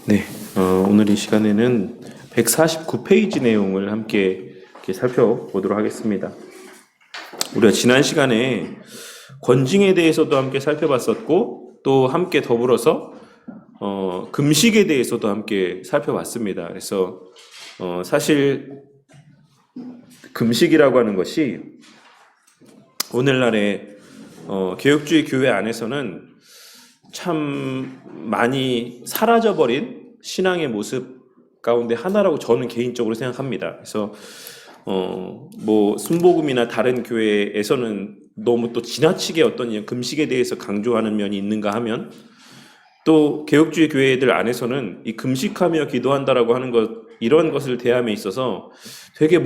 네, 오늘 이 시간에는 149페이지 내용을 함께 이렇게 살펴보도록 하겠습니다. 우리가 지난 시간에 권징에 대해서도 함께 살펴봤었고, 또 함께 더불어서 금식에 대해서도 함께 살펴봤습니다. 그래서 사실 금식이라고 하는 것이 오늘날의 개혁주의 교회 안에서는 참 많이 사라져버린 신앙의 모습 가운데 하나라고 저는 개인적으로 생각합니다. 그래서 뭐 순복음이나 다른 교회에서는 너무 또 지나치게 어떤 금식에 대해서 강조하는 면이 있는가 하면, 또 개혁주의 교회들 안에서는 이 금식하며 기도한다라고 하는 것, 이런 것을 대함에 있어서 되게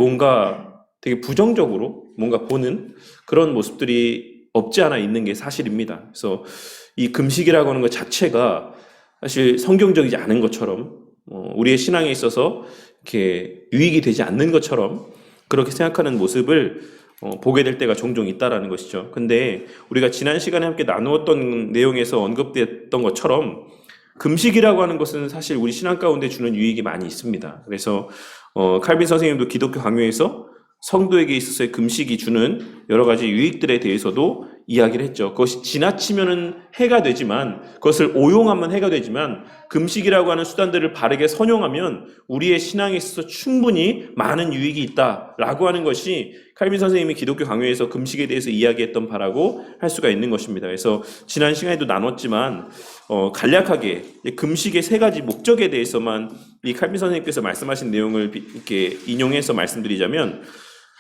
부정적으로 뭔가 보는 그런 모습들이 없지 않아 있는 게 사실입니다. 그래서 이 금식이라고 하는 것 자체가 사실 성경적이지 않은 것처럼, 우리의 신앙에 있어서 이렇게 유익이 되지 않는 것처럼 그렇게 생각하는 모습을 보게 될 때가 종종 있다라는 것이죠. 근데 우리가 지난 시간에 함께 나누었던 내용에서 언급됐던 것처럼 금식이라고 하는 것은 사실 우리 신앙 가운데 주는 유익이 많이 있습니다. 그래서 칼빈 선생님도 기독교 강요에서 성도에게 있어서의 금식이 주는 여러 가지 유익들에 대해서도 이야기를 했죠. 그것이 지나치면은 해가 되지만, 그것을 오용하면 해가 되지만, 금식이라고 하는 수단들을 바르게 선용하면 우리의 신앙에 있어서 충분히 많은 유익이 있다라고 하는 것이 칼빈 선생님이 기독교 강요에서 금식에 대해서 이야기했던 바라고 할 수가 있는 것입니다. 그래서 지난 시간에도 나눴지만 간략하게 금식의 세 가지 목적에 대해서만 이 칼빈 선생님께서 말씀하신 내용을 이렇게 인용해서 말씀드리자면,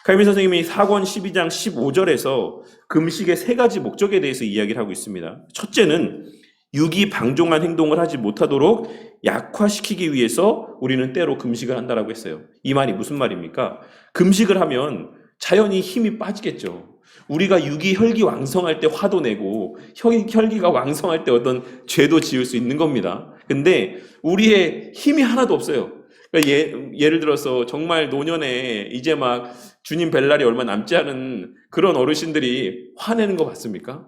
칼빈 선생님이 사권 12장 15절에서 금식의 세 가지 목적에 대해서 이야기를 하고 있습니다. 첫째는 육이 방종한 행동을 하지 못하도록 약화시키기 위해서 우리는 때로 금식을 한다라고 했어요. 이 말이 무슨 말입니까? 금식을 하면 자연히 힘이 빠지겠죠. 우리가 육이 혈기왕성할 때 화도 내고 혈기가 왕성할 때 어떤 죄도 지을 수 있는 겁니다. 근데 우리의 힘이 하나도 없어요. 그러니까 예를 들어서 정말 노년에 이제 막 주님 뵐 날이 얼마 남지 않은 그런 어르신들이 화내는 거 봤습니까?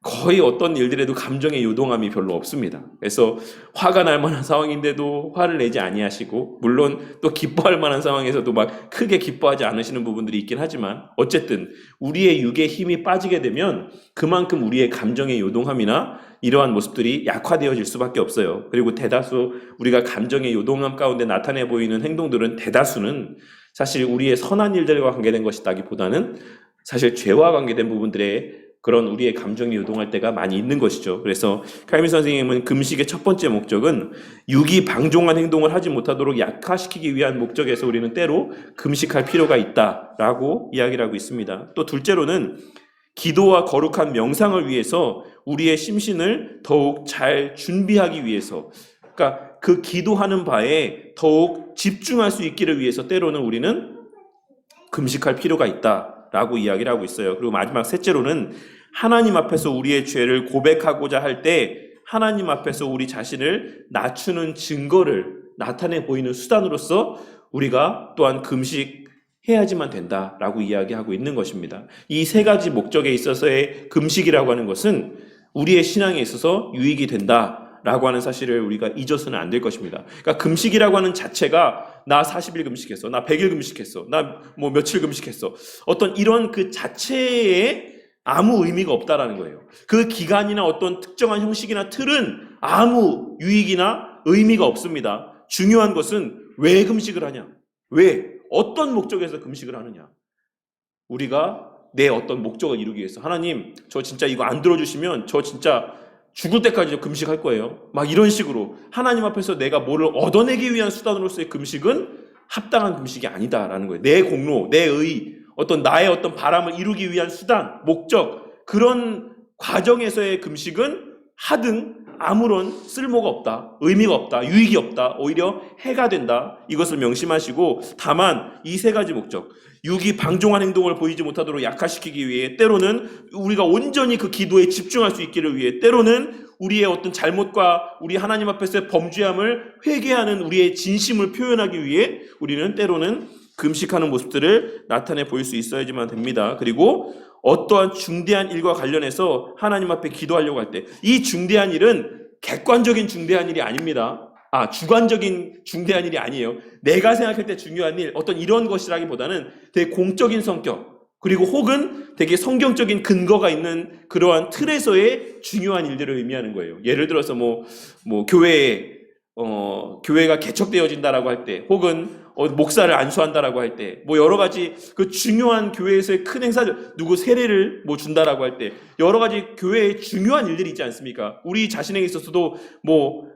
거의 어떤 일들에도 감정의 요동함이 별로 없습니다. 그래서 화가 날 만한 상황인데도 화를 내지 아니하시고, 물론 또 기뻐할 만한 상황에서도 막 크게 기뻐하지 않으시는 부분들이 있긴 하지만, 어쨌든 우리의 육의 힘이 빠지게 되면 그만큼 우리의 감정의 요동함이나 이러한 모습들이 약화되어질 수밖에 없어요. 그리고 대다수 우리가 감정의 요동함 가운데 나타내 보이는 행동들은 대다수는 사실 우리의 선한 일들과 관계된 것이라기보다는 사실 죄와 관계된 부분들에 그런 우리의 감정이 요동할 때가 많이 있는 것이죠. 그래서 칼빈 선생님은 금식의 첫 번째 목적은 육이 방종한 행동을 하지 못하도록 약화시키기 위한 목적에서 우리는 때로 금식할 필요가 있다라고 이야기를 하고 있습니다. 또 둘째로는 기도와 거룩한 명상을 위해서 우리의 심신을 더욱 잘 준비하기 위해서, 그러니까 그 기도하는 바에 더욱 집중할 수 있기를 위해서 때로는 우리는 금식할 필요가 있다라고 이야기를 하고 있어요. 그리고 마지막 셋째로는 하나님 앞에서 우리의 죄를 고백하고자 할 때 하나님 앞에서 우리 자신을 낮추는 증거를 나타내 보이는 수단으로서 우리가 또한 금식해야지만 된다라고 이야기하고 있는 것입니다. 이 세 가지 목적에 있어서의 금식이라고 하는 것은 우리의 신앙에 있어서 유익이 된다라고 하는 사실을 우리가 잊어서는 안 될 것입니다. 그러니까 금식이라고 하는 자체가 나 40일 금식했어, 나 100일 금식했어, 나 뭐 며칠 금식했어, 어떤 이런 그 자체에 아무 의미가 없다라는 거예요. 그 기간이나 어떤 특정한 형식이나 틀은 아무 유익이나 의미가 없습니다. 중요한 것은 왜 금식을 하냐? 왜? 어떤 목적에서 금식을 하느냐? 우리가 내 어떤 목적을 이루기 위해서, 하나님 저 진짜 이거 안 들어주시면 저 진짜 죽을 때까지 금식할 거예요. 막 이런 식으로 하나님 앞에서 내가 뭐를 얻어내기 위한 수단으로서의 금식은 합당한 금식이 아니다라는 거예요. 내 공로, 내 의, 어떤 나의 어떤 바람을 이루기 위한 수단, 목적, 그런 과정에서의 금식은 하등 아무런 쓸모가 없다, 의미가 없다, 유익이 없다, 오히려 해가 된다. 이것을 명심하시고, 다만 이 세 가지 목적, 육이 방종한 행동을 보이지 못하도록 약화시키기 위해, 때로는 우리가 온전히 그 기도에 집중할 수 있기를 위해, 때로는 우리의 어떤 잘못과 우리 하나님 앞에서의 범죄함을 회개하는 우리의 진심을 표현하기 위해 우리는 때로는 금식하는 모습들을 나타내 보일 수 있어야지만 됩니다. 그리고 어떠한 중대한 일과 관련해서 하나님 앞에 기도하려고 할 때, 이 중대한 일은 객관적인 중대한 일이 아닙니다. 주관적인 중대한 일이 아니에요. 내가 생각할 때 중요한 일, 어떤 이런 것이라기보다는 되게 공적인 성격, 그리고 혹은 되게 성경적인 근거가 있는 그러한 틀에서의 중요한 일들을 의미하는 거예요. 예를 들어서 교회가 개척되어진다라고 할 때, 혹은 목사를 안수한다라고 할 때, 여러 가지 그 중요한 교회에서의 큰 행사들, 누구 세례를 준다라고 할 때, 여러 가지 교회의 중요한 일들이 있지 않습니까? 우리 자신에게 있어서도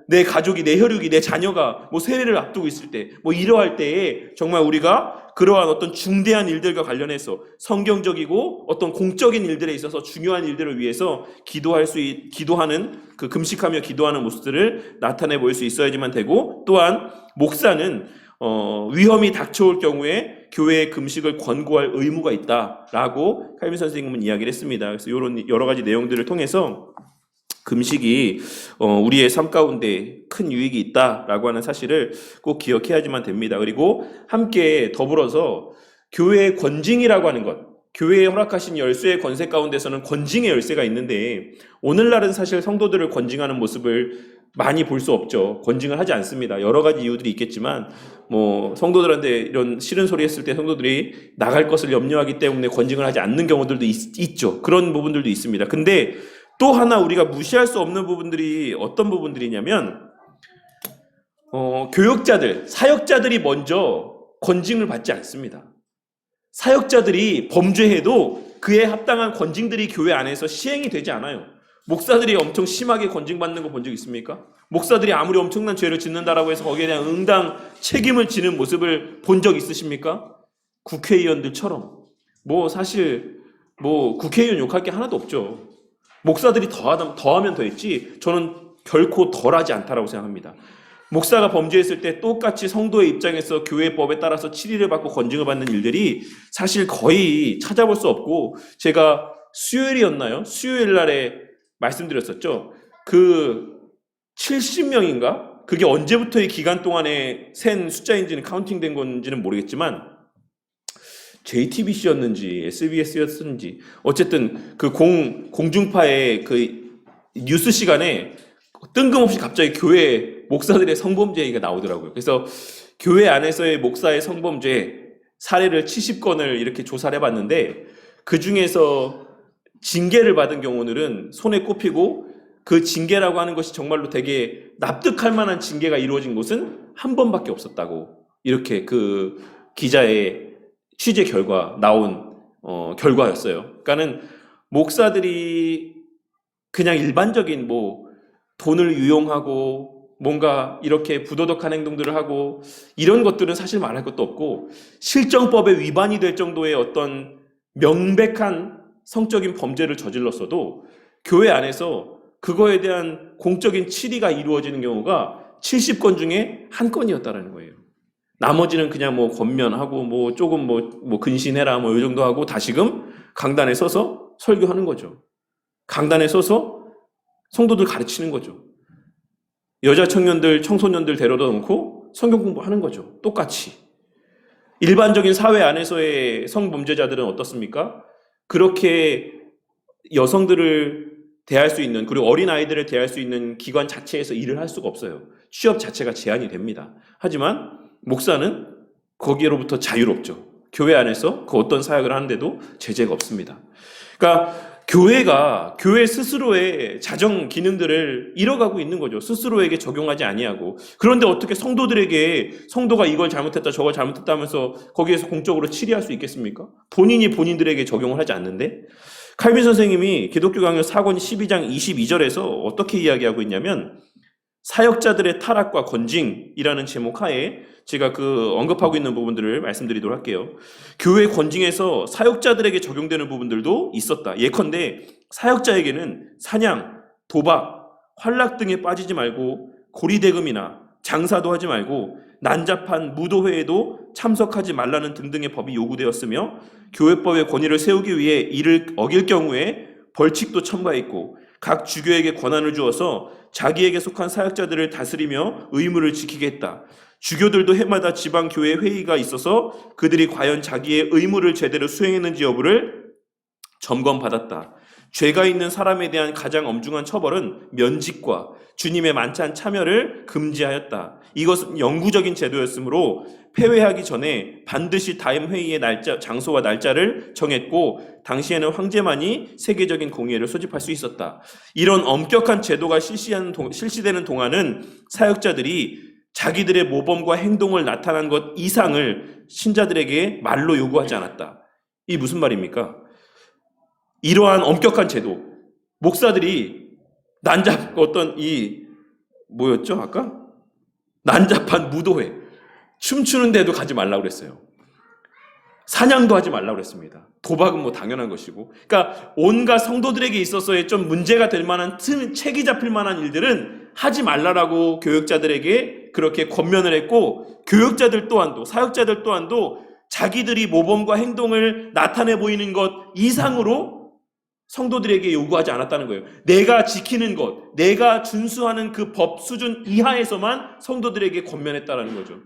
내 가족이, 내 혈육이, 내 자녀가 세례를 앞두고 있을 때, 이러할 때에 정말 우리가 그러한 어떤 중대한 일들과 관련해서 성경적이고 어떤 공적인 일들에 있어서 중요한 일들을 위해서 기도하는 그 금식하며 기도하는 모습들을 나타내 보일 수 있어야지만 되고, 또한 목사는 위험이 닥쳐올 경우에 교회의 금식을 권고할 의무가 있다라고 칼빈 선생님은 이야기를 했습니다. 그래서 이런 여러 가지 내용들을 통해서 금식이 우리의 삶 가운데 큰 유익이 있다라고 하는 사실을 꼭 기억해야지만 됩니다. 그리고 함께 더불어서 교회의 권징이라고 하는 것, 교회에 허락하신 열쇠의 권세 가운데서는 권징의 열쇠가 있는데, 오늘날은 사실 성도들을 권징하는 모습을 많이 볼 수 없죠. 권징을 하지 않습니다. 여러 가지 이유들이 있겠지만 성도들한테 이런 싫은 소리 했을 때 성도들이 나갈 것을 염려하기 때문에 권징을 하지 않는 경우들도 있죠. 그런 부분들도 있습니다. 근데 또 하나 우리가 무시할 수 없는 부분들이 어떤 부분들이냐면 교역자들, 사역자들이 먼저 권징을 받지 않습니다. 사역자들이 범죄해도 그에 합당한 권징들이 교회 안에서 시행이 되지 않아요. 목사들이 엄청 심하게 권징받는 거 본 적 있습니까? 목사들이 아무리 엄청난 죄를 짓는다라고 해서 거기에 대한 응당 책임을 지는 모습을 본 적 있으십니까? 국회의원들처럼. 사실 국회의원 욕할 게 하나도 없죠. 목사들이 더하면 더했지 저는 결코 덜하지 않다라고 생각합니다. 목사가 범죄했을 때 똑같이 성도의 입장에서 교회법에 따라서 치리를 받고 권징을 받는 일들이 사실 거의 찾아볼 수 없고, 제가 수요일이었나요? 수요일 날에 말씀드렸었죠. 그 70명인가? 그게 언제부터의 기간 동안에 센 숫자인지는 카운팅된 건지는 모르겠지만 JTBC였는지 SBS였는지 어쨌든 그 공중파의 그 뉴스 시간에 뜬금없이 갑자기 교회 목사들의 성범죄 얘기가 나오더라고요. 그래서 교회 안에서의 목사의 성범죄 사례를 70건을 이렇게 조사를 해봤는데, 그 중에서 징계를 받은 경우들은 손에 꼽히고, 그 징계라고 하는 것이 정말로 되게 납득할 만한 징계가 이루어진 곳은 한 번밖에 없었다고, 이렇게 그 기자의 취재 결과 나온 결과였어요. 그러니까는 목사들이 그냥 일반적인 돈을 유용하고 뭔가 이렇게 부도덕한 행동들을 하고 이런 것들은 사실 말할 것도 없고, 실정법에 위반이 될 정도의 어떤 명백한 성적인 범죄를 저질렀어도 교회 안에서 그거에 대한 공적인 치리가 이루어지는 경우가 70건 중에 한 건이었다라는 거예요. 나머지는 그냥 권면하고 조금 근신해라 이 정도 하고 다시금 강단에 서서 설교하는 거죠. 강단에 서서 성도들 가르치는 거죠. 여자 청년들, 청소년들 데려다 놓고 성경 공부하는 거죠. 똑같이. 일반적인 사회 안에서의 성범죄자들은 어떻습니까? 그렇게 여성들을 대할 수 있는, 그리고 어린아이들을 대할 수 있는 기관 자체에서 일을 할 수가 없어요. 취업 자체가 제한이 됩니다. 하지만 목사는 거기로부터 자유롭죠. 교회 안에서 그 어떤 사역을 하는데도 제재가 없습니다. 그러니까 교회 스스로의 자정 기능들을 잃어가고 있는 거죠. 스스로에게 적용하지 아니하고. 그런데 어떻게 성도가 이걸 잘못했다 저걸 잘못했다 하면서 거기에서 공적으로 치리할 수 있겠습니까? 본인이 본인들에게 적용을 하지 않는데, 칼빈 선생님이 기독교 강요 4권 12장 22절에서 어떻게 이야기하고 있냐면, 사역자들의 타락과 권징이라는 제목 하에 제가 언급하고 있는 부분들을 말씀드리도록 할게요. 교회 권징에서 사역자들에게 적용되는 부분들도 있었다. 예컨대 사역자에게는 사냥, 도박, 환락 등에 빠지지 말고 고리대금이나 장사도 하지 말고 난잡한 무도회에도 참석하지 말라는 등등의 법이 요구되었으며, 교회법의 권위를 세우기 위해 이를 어길 경우에 벌칙도 첨가했고, 각 주교에게 권한을 주어서 자기에게 속한 사역자들을 다스리며 의무를 지키게 했다. 주교들도 해마다 지방교회 회의가 있어서 그들이 과연 자기의 의무를 제대로 수행했는지 여부를 점검받았다. 죄가 있는 사람에 대한 가장 엄중한 처벌은 면직과 주님의 만찬 참여를 금지하였다. 이것은 영구적인 제도였으므로 폐회하기 전에 반드시 다음 회의의 장소와 날짜를 정했고 당시에는 황제만이 세계적인 공의회를 소집할 수 있었다. 이런 엄격한 제도가 실시되는 동안은 사역자들이 자기들의 모범과 행동을 나타난 것 이상을 신자들에게 말로 요구하지 않았다. 이 무슨 말입니까? 이러한 엄격한 제도, 목사들이 뭐였죠, 아까? 난잡한 무도회, 춤추는 데도 가지 말라고 그랬어요. 사냥도 하지 말라고 그랬습니다. 도박은 뭐 당연한 것이고. 그러니까 온갖 성도들에게 있어서의 좀 문제가 될 만한 책이 잡힐 만한 일들은 하지 말라라고 교역자들에게 그렇게 권면을 했고, 교역자들 또한도, 사역자들 또한도 자기들이 모범과 행동을 나타내 보이는 것 이상으로 성도들에게 요구하지 않았다는 거예요. 내가 지키는 것, 내가 준수하는 그 법 수준 이하에서만 성도들에게 권면했다라는 거죠.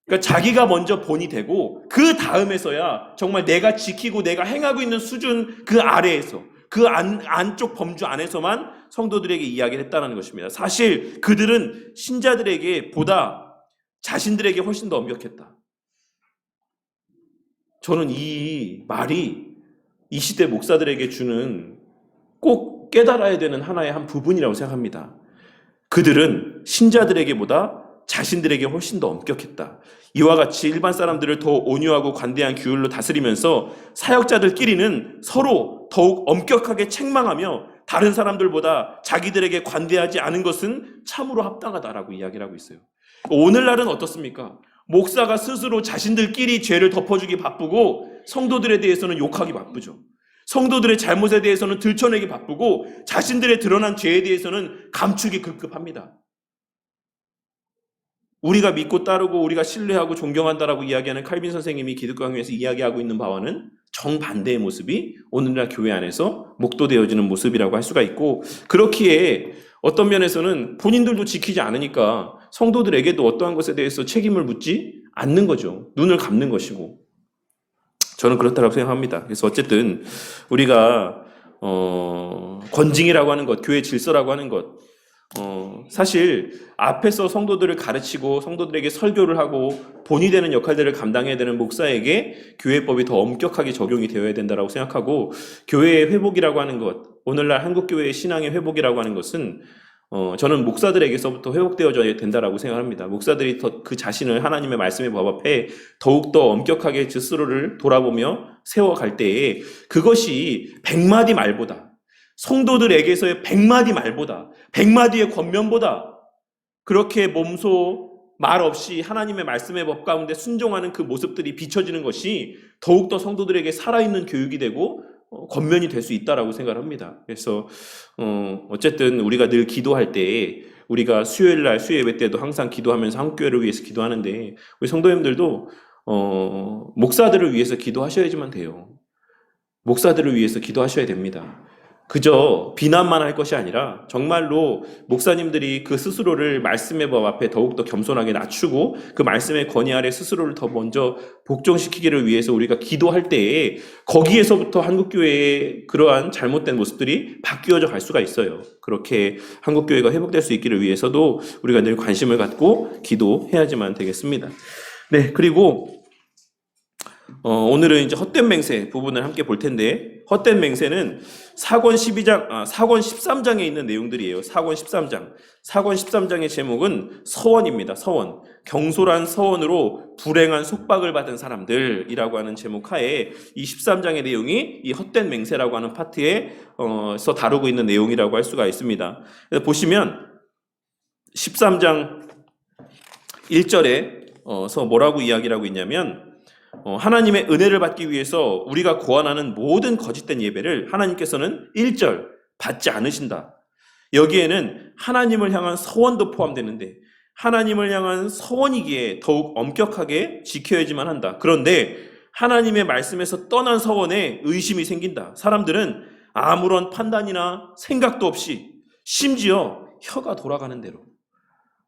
그러니까 자기가 먼저 본이 되고 그 다음에서야 정말 내가 지키고 내가 행하고 있는 수준 그 아래에서 그 안쪽 범주 안에서만 성도들에게 이야기를 했다는 것입니다. 사실 그들은 신자들에게 보다 자신들에게 훨씬 더 엄격했다. 저는 이 말이 이 시대 목사들에게 주는 꼭 깨달아야 되는 하나의 한 부분이라고 생각합니다. 그들은 신자들에게보다 자신들에게 훨씬 더 엄격했다. 이와 같이 일반 사람들을 더 온유하고 관대한 규율로 다스리면서 사역자들끼리는 서로 더욱 엄격하게 책망하며 다른 사람들보다 자기들에게 관대하지 않은 것은 참으로 합당하다라고 이야기를 하고 있어요. 오늘날은 어떻습니까? 목사가 스스로 자신들끼리 죄를 덮어주기 바쁘고 성도들에 대해서는 욕하기 바쁘죠. 성도들의 잘못에 대해서는 들춰내기 바쁘고 자신들의 드러난 죄에 대해서는 감추기 급급합니다. 우리가 믿고 따르고 우리가 신뢰하고 존경한다라고 이야기하는 칼빈 선생님이 기독교 강요에서 이야기하고 있는 바와는 정반대의 모습이 오늘날 교회 안에서 목도되어지는 모습이라고 할 수가 있고, 그렇기에 어떤 면에서는 본인들도 지키지 않으니까 성도들에게도 어떠한 것에 대해서 책임을 묻지 않는 거죠. 눈을 감는 것이고. 저는 그렇다고 생각합니다. 그래서 어쨌든 우리가 권징이라고 하는 것, 교회 질서라고 하는 것, 사실 앞에서 성도들을 가르치고 성도들에게 설교를 하고 본이 되는 역할들을 감당해야 되는 목사에게 교회법이 더 엄격하게 적용이 되어야 된다고 생각하고, 교회의 회복이라고 하는 것, 오늘날 한국교회의 신앙의 회복이라고 하는 것은 저는 목사들에게서부터 회복되어져야 된다라고 생각합니다. 목사들이 더 그 자신을 하나님의 말씀의 법 앞에 더욱더 엄격하게 스스로를 돌아보며 세워갈 때에 그것이 100마디 말보다, 성도들에게서의 100마디 말보다, 100마디의 권면보다 그렇게 몸소 말 없이 하나님의 말씀의 법 가운데 순종하는 그 모습들이 비춰지는 것이 더욱더 성도들에게 살아있는 교육이 되고 권면이 될 수 있다라고 생각을 합니다. 그래서 어쨌든 우리가 늘 기도할 때, 우리가 수요일날 수요예배 때도 항상 기도하면서 한국교회를 위해서 기도하는데, 우리 성도님들도 목사들을 위해서 기도하셔야지만 돼요. 목사들을 위해서 기도하셔야 됩니다. 그저 비난만 할 것이 아니라 정말로 목사님들이 그 스스로를 말씀의 법 앞에 더욱더 겸손하게 낮추고 그 말씀의 권위 아래 스스로를 더 먼저 복종시키기를 위해서 우리가 기도할 때에 거기에서부터 한국교회의 그러한 잘못된 모습들이 바뀌어져 갈 수가 있어요. 그렇게 한국교회가 회복될 수 있기를 위해서도 우리가 늘 관심을 갖고 기도해야지만 되겠습니다. 네, 그리고 오늘은 이제 헛된 맹세 부분을 함께 볼 텐데, 헛된 맹세는 사권 13장에 있는 내용들이에요. 사권 13장. 사권 13장의 제목은 서원입니다. 서원. 경솔한 서원으로 불행한 속박을 받은 사람들이라고 하는 제목 하에 이 13장의 내용이 이 헛된 맹세라고 하는 파트에서 다루고 있는 내용이라고 할 수가 있습니다. 보시면 13장 1절에서 뭐라고 이야기를 하고 있냐면, 하나님의 은혜를 받기 위해서 우리가 고안하는 모든 거짓된 예배를 하나님께서는 1절 받지 않으신다. 여기에는 하나님을 향한 서원도 포함되는데, 하나님을 향한 서원이기에 더욱 엄격하게 지켜야지만 한다. 그런데 하나님의 말씀에서 떠난 서원에 의심이 생긴다. 사람들은 아무런 판단이나 생각도 없이 심지어 혀가 돌아가는 대로,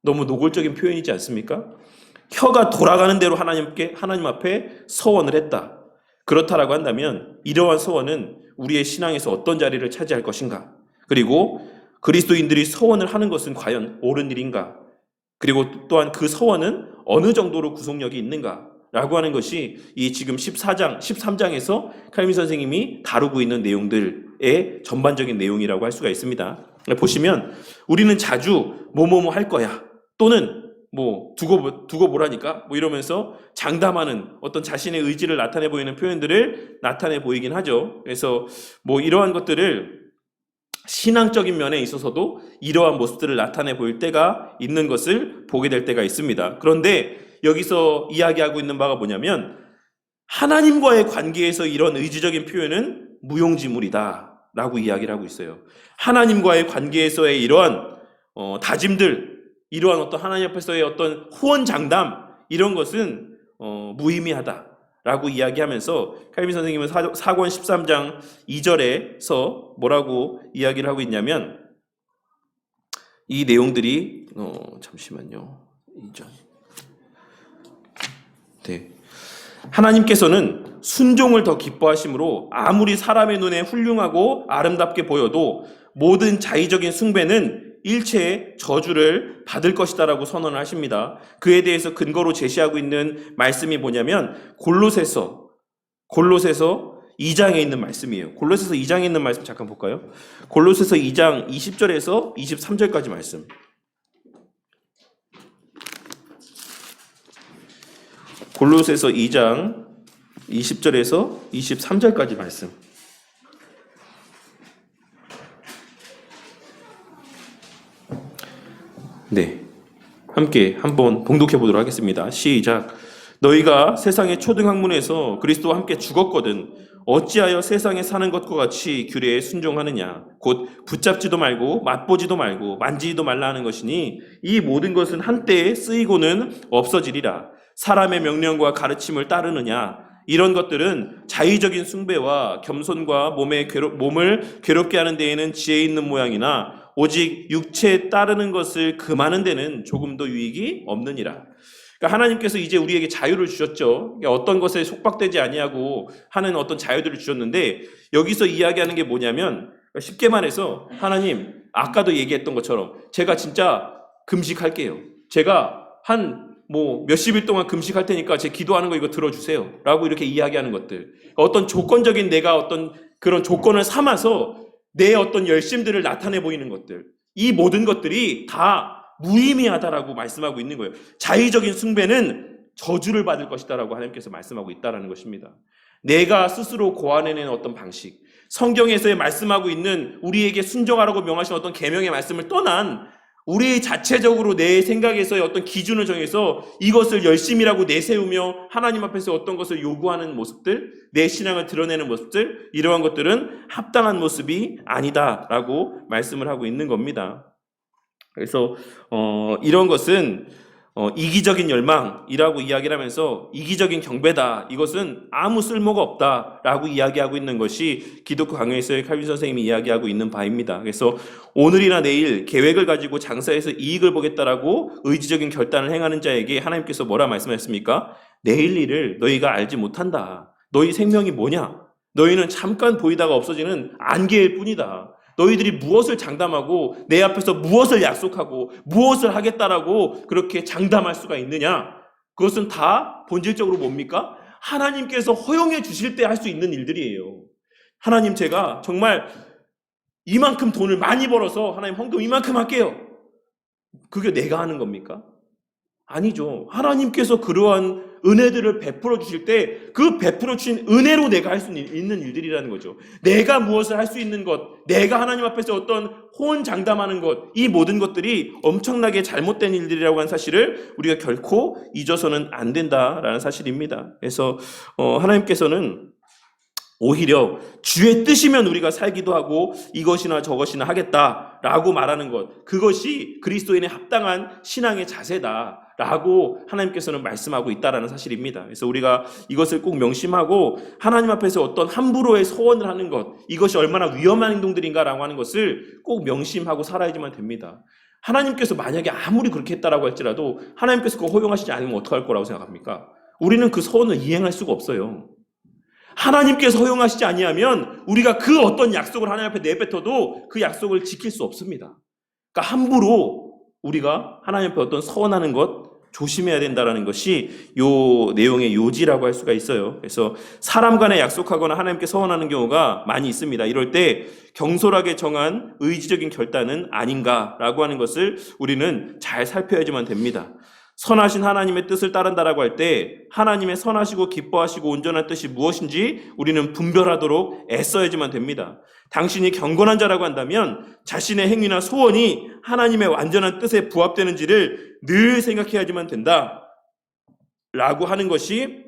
너무 노골적인 표현이지 않습니까? 혀가 돌아가는 대로 하나님 앞에 서원을 했다. 그렇다라고 한다면 이러한 서원은 우리의 신앙에서 어떤 자리를 차지할 것인가? 그리고 그리스도인들이 서원을 하는 것은 과연 옳은 일인가? 그리고 또한 그 서원은 어느 정도로 구속력이 있는가? 라고 하는 것이 이 지금 14장, 13장에서 칼빈 선생님이 다루고 있는 내용들의 전반적인 내용이라고 할 수가 있습니다. 보시면 우리는 자주 뭐뭐뭐 할 거야. 또는 뭐 두고 보라니까 뭐 이러면서 장담하는 어떤 자신의 의지를 나타내 보이는 표현들을 나타내 보이긴 하죠. 그래서 뭐 이러한 것들을 신앙적인 면에 있어서도 이러한 모습들을 나타내 보일 때가 있는 것을 보게 될 때가 있습니다. 그런데 여기서 이야기하고 있는 바가 뭐냐면 하나님과의 관계에서 이런 의지적인 표현은 무용지물이다 라고 이야기를 하고 있어요. 하나님과의 관계에서의 이러한 다짐들, 이러한 어떤 하나님 앞에서의 어떤 후원장담, 이런 것은 무의미하다라고 이야기하면서 칼빈 선생님은 사권 13장 2절에서 뭐라고 이야기를 하고 있냐면 이 내용들이 잠시만요. 2절. 네. 하나님께서는 순종을 더 기뻐하심으로 아무리 사람의 눈에 훌륭하고 아름답게 보여도 모든 자의적인 숭배는 일체의 저주를 받을 것이다라고 선언을 하십니다. 그에 대해서 근거로 제시하고 있는 말씀이 뭐냐면 골로새서 2장에 있는 말씀이에요. 골로새서 2장에 있는 말씀 잠깐 볼까요? 골로새서 2장 20절에서 23절까지 말씀. 골로새서 2장 20절에서 23절까지 말씀. 네, 함께 한번 봉독해 보도록 하겠습니다. 시작. 너희가 세상의 초등학문에서 그리스도와 함께 죽었거든 어찌하여 세상에 사는 것과 같이 규례에 순종하느냐. 곧 붙잡지도 말고 맛보지도 말고 만지지도 말라 하는 것이니 이 모든 것은 한때에 쓰이고는 없어지리라. 사람의 명령과 가르침을 따르느냐. 이런 것들은 자의적인 숭배와 겸손과 몸을 괴롭게 하는 데에는 지혜 있는 모양이나 오직 육체에 따르는 것을 금하는 데는 조금도 유익이 없느니라. 그러니까 하나님께서 이제 우리에게 자유를 주셨죠. 그러니까 어떤 것에 속박되지 아니하고 하는 어떤 자유들을 주셨는데 여기서 이야기하는 게 뭐냐면 쉽게 말해서 하나님 아까도 얘기했던 것처럼 제가 진짜 금식할게요. 제가 한 몇십 일 동안 금식할 테니까 제 기도하는 거 이거 들어주세요. 라고 이렇게 이야기하는 것들. 어떤 조건적인 내가 어떤 그런 조건을 삼아서 내 어떤 열심들을 나타내 보이는 것들. 이 모든 것들이 다 무의미하다라고 말씀하고 있는 거예요. 자의적인 숭배는 저주를 받을 것이다라고 하나님께서 말씀하고 있다라는 것입니다. 내가 스스로 고안해낸 어떤 방식, 성경에서 말씀하고 있는 우리에게 순종하라고 명하신 어떤 계명의 말씀을 떠난 우리 자체적으로 내 생각에서의 어떤 기준을 정해서 이것을 열심이라고 내세우며 하나님 앞에서 어떤 것을 요구하는 모습들, 내 신앙을 드러내는 모습들, 이러한 것들은 합당한 모습이 아니다라고 말씀을 하고 있는 겁니다. 그래서 이런 것은 이기적인 열망이라고 이야기를 하면서 이기적인 경배다. 이것은 아무 쓸모가 없다라고 이야기하고 있는 것이 기독교 강요에서의 칼빈 선생님이 이야기하고 있는 바입니다. 그래서 오늘이나 내일 계획을 가지고 장사해서 이익을 보겠다라고 의지적인 결단을 행하는 자에게 하나님께서 뭐라 말씀하셨습니까? 내일 일을 너희가 알지 못한다. 너희 생명이 뭐냐? 너희는 잠깐 보이다가 없어지는 안개일 뿐이다. 너희들이 무엇을 장담하고 내 앞에서 무엇을 약속하고 무엇을 하겠다라고 그렇게 장담할 수가 있느냐? 그것은 다 본질적으로 뭡니까? 하나님께서 허용해 주실 때 할 수 있는 일들이에요. 하나님 제가 정말 이만큼 돈을 많이 벌어서 하나님 헌금 이만큼 할게요. 그게 내가 하는 겁니까? 아니죠. 하나님께서 그러한 은혜들을 베풀어 주실 때 그 베풀어 주신 은혜로 내가 할 수 있는 일들이라는 거죠. 내가 무엇을 할 수 있는 것, 내가 하나님 앞에서 어떤 호언 장담하는 것, 이 모든 것들이 엄청나게 잘못된 일들이라고 하는 사실을 우리가 결코 잊어서는 안 된다라는 사실입니다. 그래서 하나님께서는 오히려 주의 뜻이면 우리가 살기도 하고 이것이나 저것이나 하겠다라고 말하는 것, 그것이 그리스도인의 합당한 신앙의 자세다라고 하나님께서는 말씀하고 있다라는 사실입니다. 그래서 우리가 이것을 꼭 명심하고 하나님 앞에서 어떤 함부로의 소원을 하는 것, 이것이 얼마나 위험한 행동들인가라고 하는 것을 꼭 명심하고 살아야지만 됩니다. 하나님께서 만약에 아무리 그렇게 했다라고 할지라도 하나님께서 그거 허용하시지 않으면 어떡할 거라고 생각합니까? 우리는 그 소원을 이행할 수가 없어요. 하나님께서 허용하시지 아니하면 우리가 그 어떤 약속을 하나님 앞에 내뱉어도 그 약속을 지킬 수 없습니다. 그러니까 함부로 우리가 하나님 앞에 어떤 서원하는 것 조심해야 된다는 것이 요 내용의 요지라고 할 수가 있어요. 그래서 사람 간에 약속하거나 하나님께 서원하는 경우가 많이 있습니다. 이럴 때 경솔하게 정한 의지적인 결단은 아닌가라고 하는 것을 우리는 잘 살펴야지만 됩니다. 선하신 하나님의 뜻을 따른다라고 할 때 하나님의 선하시고 기뻐하시고 온전한 뜻이 무엇인지 우리는 분별하도록 애써야지만 됩니다. 당신이 경건한 자라고 한다면 자신의 행위나 소원이 하나님의 완전한 뜻에 부합되는지를 늘 생각해야지만 된다 라고 하는 것이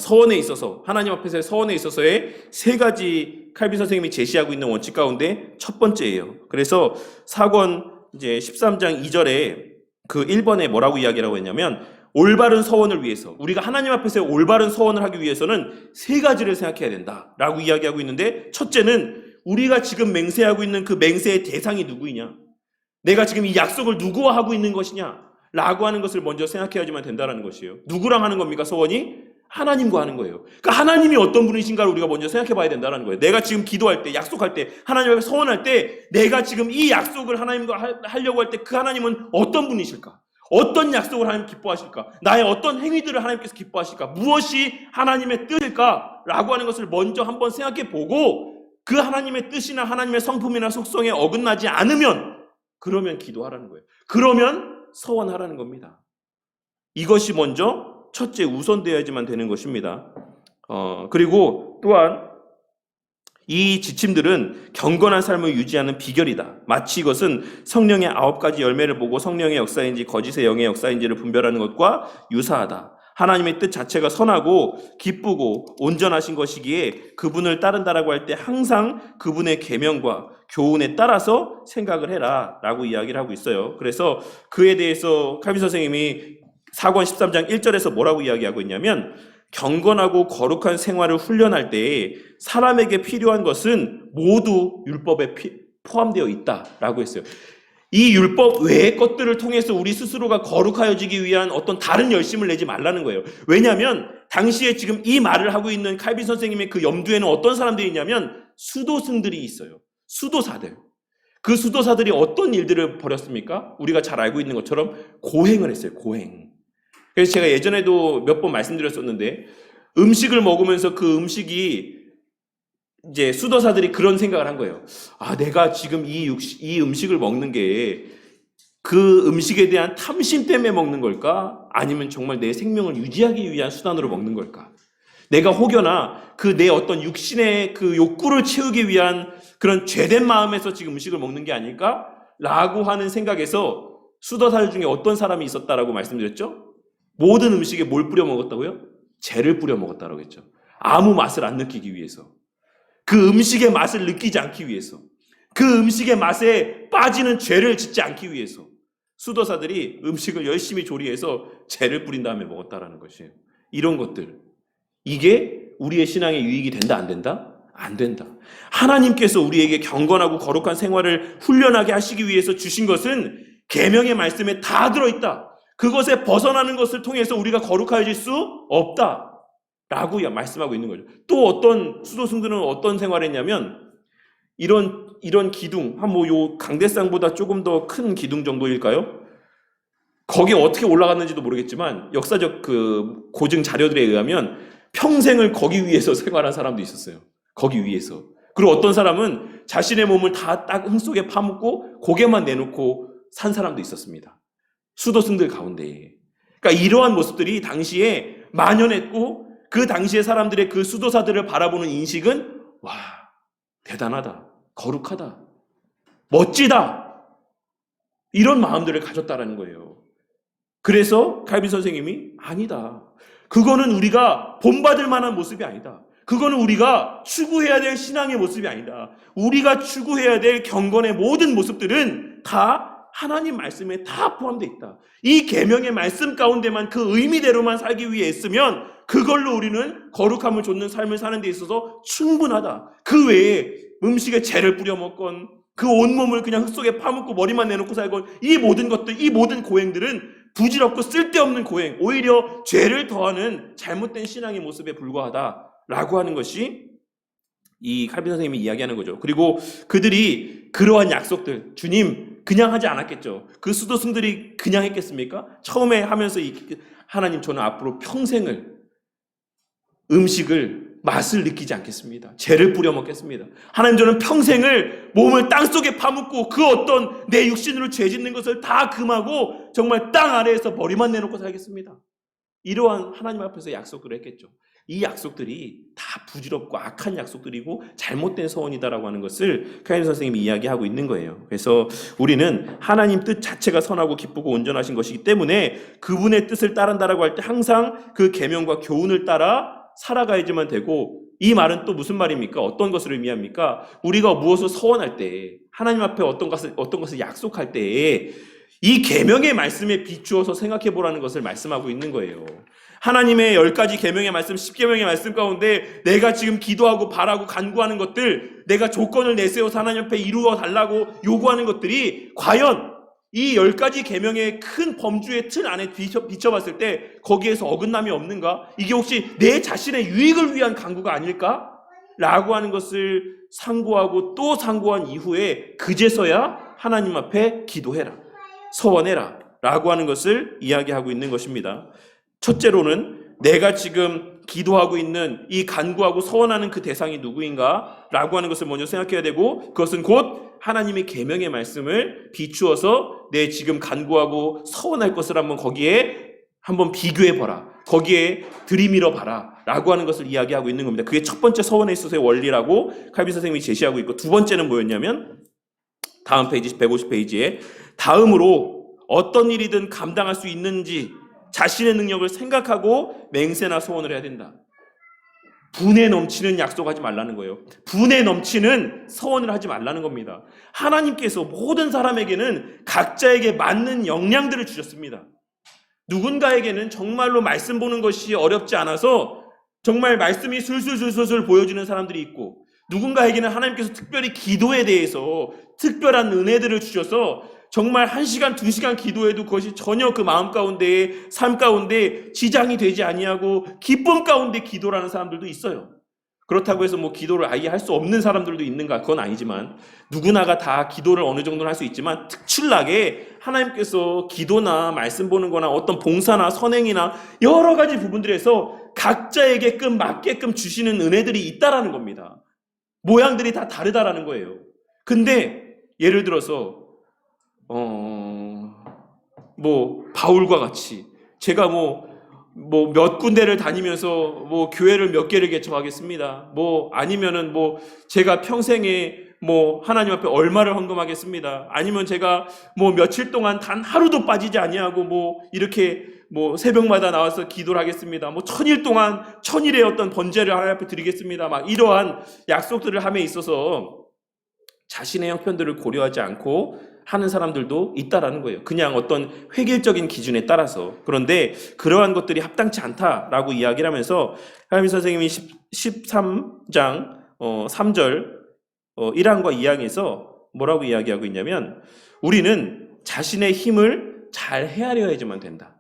서원에 있어서, 하나님 앞에서의 서원에 있어서의 세 가지 칼빈 선생님이 제시하고 있는 원칙 가운데 첫 번째예요. 그래서 사권 이제 13장 2절에 그 1번에 뭐라고 이야기라고 했냐면, 올바른 서원을 위해서, 우리가 하나님 앞에서의 올바른 서원을 하기 위해서는 세 가지를 생각해야 된다라고 이야기하고 있는데, 첫째는 우리가 지금 맹세하고 있는 그 맹세의 대상이 누구이냐, 내가 지금 이 약속을 누구와 하고 있는 것이냐 라고 하는 것을 먼저 생각해야지만 된다는 것이에요. 누구랑 하는 겁니까? 서원이? 하나님과 하는 거예요. 그러니까 하나님이 어떤 분이신가를 우리가 먼저 생각해 봐야 된다는 거예요. 내가 지금 기도할 때, 약속할 때, 하나님 앞에 서원할 때 내가 지금 이 약속을 하나님과 하려고 할 때 그 하나님은 어떤 분이실까? 어떤 약속을 하나님 기뻐하실까? 나의 어떤 행위들을 하나님께서 기뻐하실까? 무엇이 하나님의 뜻일까? 라고 하는 것을 먼저 한번 생각해 보고, 그 하나님의 뜻이나 하나님의 성품이나 속성에 어긋나지 않으면 그러면 기도하라는 거예요. 그러면 서원하라는 겁니다. 이것이 먼저 첫째 우선되어야지만 되는 것입니다. 그리고 또한 이 지침들은 경건한 삶을 유지하는 비결이다. 마치 이것은 성령의 9가지 열매를 보고 성령의 역사인지 거짓의 영의 역사인지를 분별하는 것과 유사하다. 하나님의 뜻 자체가 선하고 기쁘고 온전하신 것이기에 그분을 따른다라고 할 때 항상 그분의 계명과 교훈에 따라서 생각을 해라 라고 이야기를 하고 있어요. 그래서 그에 대해서 칼빈 선생님이 사권 13장 1절에서 뭐라고 이야기하고 있냐면, 경건하고 거룩한 생활을 훈련할 때 사람에게 필요한 것은 모두 율법에 포함되어 있다라고 했어요. 이 율법 외의 것들을 통해서 우리 스스로가 거룩하여지기 위한 어떤 다른 열심을 내지 말라는 거예요. 왜냐하면 당시에 지금 이 말을 하고 있는 칼빈 선생님의 그 염두에는 어떤 사람들이 있냐면 수도승들이 있어요. 수도사들. 그 수도사들이 어떤 일들을 벌였습니까? 우리가 잘 알고 있는 것처럼 고행을 했어요. 고행. 그래서 제가 예전에도 몇 번 말씀드렸었는데, 음식을 먹으면서 그 음식이 이제 수도사들이 그런 생각을 한 거예요. 아, 내가 지금 이 음식을 먹는 게 그 음식에 대한 탐심 때문에 먹는 걸까? 아니면 정말 내 생명을 유지하기 위한 수단으로 먹는 걸까? 내가 혹여나 그 내 어떤 육신의 그 욕구를 채우기 위한 그런 죄된 마음에서 지금 음식을 먹는 게 아닐까? 라고 하는 생각에서 수도사들 중에 어떤 사람이 있었다라고 말씀드렸죠? 모든 음식에 뭘 뿌려 먹었다고요? 죄를 뿌려 먹었다라고 했죠. 아무 맛을 안 느끼기 위해서. 그 음식의 맛을 느끼지 않기 위해서. 그 음식의 맛에 빠지는 죄를 짓지 않기 위해서. 수도사들이 음식을 열심히 조리해서 죄를 뿌린 다음에 먹었다라는 것이에요. 이런 것들. 이게 우리의 신앙에 유익이 된다, 안 된다? 안 된다. 하나님께서 우리에게 경건하고 거룩한 생활을 훈련하게 하시기 위해서 주신 것은 계명의 말씀에 다 들어있다. 그것에 벗어나는 것을 통해서 우리가 거룩해질 수 없다 라고 말씀하고 있는 거죠. 또 어떤 수도승들은 어떤 생활을 했냐면, 이런 기둥, 한 뭐 요 강대상보다 조금 더 큰 기둥 정도일까요? 거기에 어떻게 올라갔는지도 모르겠지만 역사적 그 고증 자료들에 의하면 평생을 거기 위에서 생활한 사람도 있었어요. 거기 위에서. 그리고 어떤 사람은 자신의 몸을 다 딱 흙 속에 파묻고 고개만 내놓고 산 사람도 있었습니다. 수도승들 가운데. 그러니까 이러한 모습들이 당시에 만연했고, 그 당시의 사람들의 그 수도사들을 바라보는 인식은, 와, 대단하다, 거룩하다, 멋지다, 이런 마음들을 가졌다라는 거예요. 그래서 칼빈 선생님이 아니다, 그거는 우리가 본받을 만한 모습이 아니다, 그거는 우리가 추구해야 될 신앙의 모습이 아니다, 우리가 추구해야 될 경건의 모든 모습들은 다 하나님 말씀에 다 포함되어 있다. 이 계명의 말씀 가운데만 그 의미대로만 살기 위해 애쓰면 그걸로 우리는 거룩함을 좇는 삶을 사는 데 있어서 충분하다. 그 외에 음식에 죄를 뿌려 먹건 그 온몸을 그냥 흙 속에 파묻고 머리만 내놓고 살건 이 모든 것들, 이 모든 고행들은 부질없고 쓸데없는 고행, 오히려 죄를 더하는 잘못된 신앙의 모습에 불과하다라고 하는 것이 이 칼빈 선생님이 이야기하는 거죠. 그리고 그들이 그러한 약속들, 주님 그냥 하지 않았겠죠. 그 수도승들이 그냥 했겠습니까? 처음에 하면서 하나님 저는 앞으로 평생을 음식을 맛을 느끼지 않겠습니다. 죄를 뿌려 먹겠습니다. 하나님 저는 평생을 몸을 땅속에 파묻고 그 어떤 내 육신으로 죄 짓는 것을 다 금하고 정말 땅 아래에서 머리만 내놓고 살겠습니다. 이러한 하나님 앞에서 약속을 했겠죠. 이 약속들이 다 부질없고 악한 약속들이고 잘못된 서원이다라고 하는 것을 칼빈 선생님이 이야기하고 있는 거예요. 그래서 우리는 하나님 뜻 자체가 선하고 기쁘고 온전하신 것이기 때문에 그분의 뜻을 따른다라고 할 때 항상 그 계명과 교훈을 따라 살아가야지만 되고, 이 말은 또 무슨 말입니까? 어떤 것을 의미합니까? 우리가 무엇을 서원할 때, 하나님 앞에 어떤 것을 약속할 때에 이 계명의 말씀에 비추어서 생각해 보라는 것을 말씀하고 있는 거예요. 하나님의 10가지 계명의 말씀, 10계명의 말씀 가운데 내가 지금 기도하고 바라고 간구하는 것들, 내가 조건을 내세워서 하나님 앞에 이루어 달라고 요구하는 것들이 과연 이 10가지 계명의 큰 범주의 틀 안에 비춰봤을 때 거기에서 어긋남이 없는가? 이게 혹시 내 자신의 유익을 위한 간구가 아닐까? 라고 하는 것을 상고하고 또 상고한 이후에 그제서야 하나님 앞에 기도해라, 서원해라 라고 하는 것을 이야기하고 있는 것입니다. 첫째로는 내가 지금 기도하고 있는 이 간구하고 서원하는 그 대상이 누구인가 라고 하는 것을 먼저 생각해야 되고, 그것은 곧 하나님의 계명의 말씀을 비추어서 내 지금 간구하고 서원할 것을 거기에 한번 비교해 봐라, 거기에 들이밀어 봐라 라고 하는 것을 이야기하고 있는 겁니다. 그게 첫 번째 서원에 있어서의 원리라고 칼빈 선생님이 제시하고 있고, 두 번째는 뭐였냐면 다음 페이지 150페이지에 다음으로 어떤 일이든 감당할 수 있는지 자신의 능력을 생각하고 맹세나 소원을 해야 된다. 분에 넘치는 약속하지 말라는 거예요. 분에 넘치는 서원을 하지 말라는 겁니다. 하나님께서 모든 사람에게는 각자에게 맞는 역량들을 주셨습니다. 누군가에게는 정말로 말씀 보는 것이 어렵지 않아서 정말 말씀이 술술술술 보여지는 사람들이 있고, 누군가에게는 하나님께서 특별히 기도에 대해서 특별한 은혜들을 주셔서 정말 1시간, 2시간 기도해도 그것이 전혀 그 마음 가운데, 삶 가운데 지장이 되지 아니하고 기쁨 가운데 기도라는 사람들도 있어요. 그렇다고 해서 기도를 아예 할 수 없는 사람들도 있는가? 그건 아니지만 누구나가 다 기도를 어느 정도는 할 수 있지만 특출나게 하나님께서 기도나 말씀 보는 거나 어떤 봉사나 선행이나 여러 가지 부분들에서 각자에게끔 맞게끔 주시는 은혜들이 있다라는 겁니다. 모양들이 다 다르다라는 거예요. 근데 예를 들어서 바울과 같이 제가 몇 군데를 다니면서 교회를 몇 개를 개척하겠습니다. 아니면은 제가 평생에 하나님 앞에 얼마를 헌금하겠습니다. 아니면 제가 며칠 동안 단 하루도 빠지지 아니하고 이렇게 새벽마다 나와서 기도를 하겠습니다. 1000일 동안 1000일의 어떤 번제를 하나님 앞에 드리겠습니다. 이러한 약속들을 함에 있어서 자신의 형편들을 고려하지 않고 하는 사람들도 있다라는 거예요. 그냥 어떤 획일적인 기준에 따라서. 그런데 그러한 것들이 합당치 않다라고 이야기를 하면서 하나님 선생님이 13장 3절 1항과 2항에서 뭐라고 이야기하고 있냐면, 우리는 자신의 힘을 잘 헤아려야지만 된다.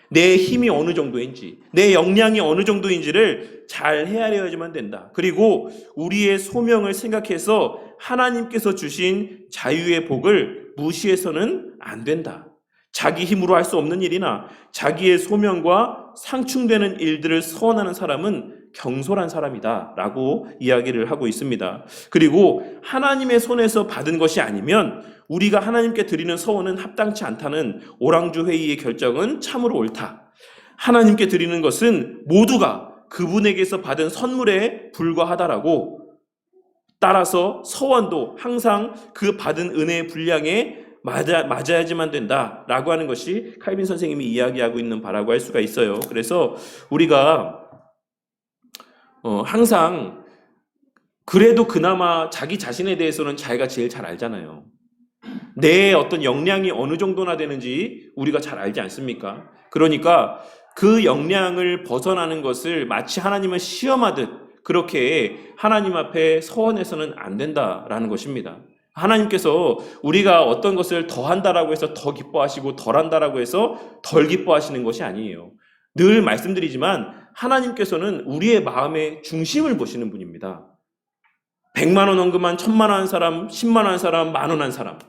내 힘이 어느 정도인지, 내 역량이 어느 정도인지를 잘 헤아려야지만 된다. 그리고 우리의 소명을 생각해서 하나님께서 주신 자유의 복을 무시해서는 안 된다. 자기 힘으로 할 수 없는 일이나 자기의 소명과 상충되는 일들을 서원하는 사람은 경솔한 사람이다 라고 이야기를 하고 있습니다. 그리고 하나님의 손에서 받은 것이 아니면 우리가 하나님께 드리는 서원은 합당치 않다는 오랑주 회의의 결정은 참으로 옳다. 하나님께 드리는 것은 모두가 그분에게서 받은 선물에 불과하다라고, 따라서 서원도 항상 그 받은 은혜의 분량에 맞아야지만 된다라고 하는 것이 칼빈 선생님이 이야기하고 있는 바라고 할 수가 있어요. 그래서 우리가 항상 그래도 그나마 자기 자신에 대해서는 자기가 제일 잘 알잖아요. 내 어떤 역량이 어느 정도나 되는지 우리가 잘 알지 않습니까? 그러니까 그 역량을 벗어나는 것을 마치 하나님을 시험하듯 그렇게 하나님 앞에 서원해서는 안 된다라는 것입니다. 하나님께서 우리가 어떤 것을 더 한다라고 해서 더 기뻐하시고 덜 한다라고 해서 덜 기뻐하시는 것이 아니에요. 늘 말씀드리지만 하나님께서는 우리의 마음의 중심을 보시는 분입니다. 100만 원 헌금한 1000만 원 한 사람, 10만 원 한 사람, 10,000원 한 사람.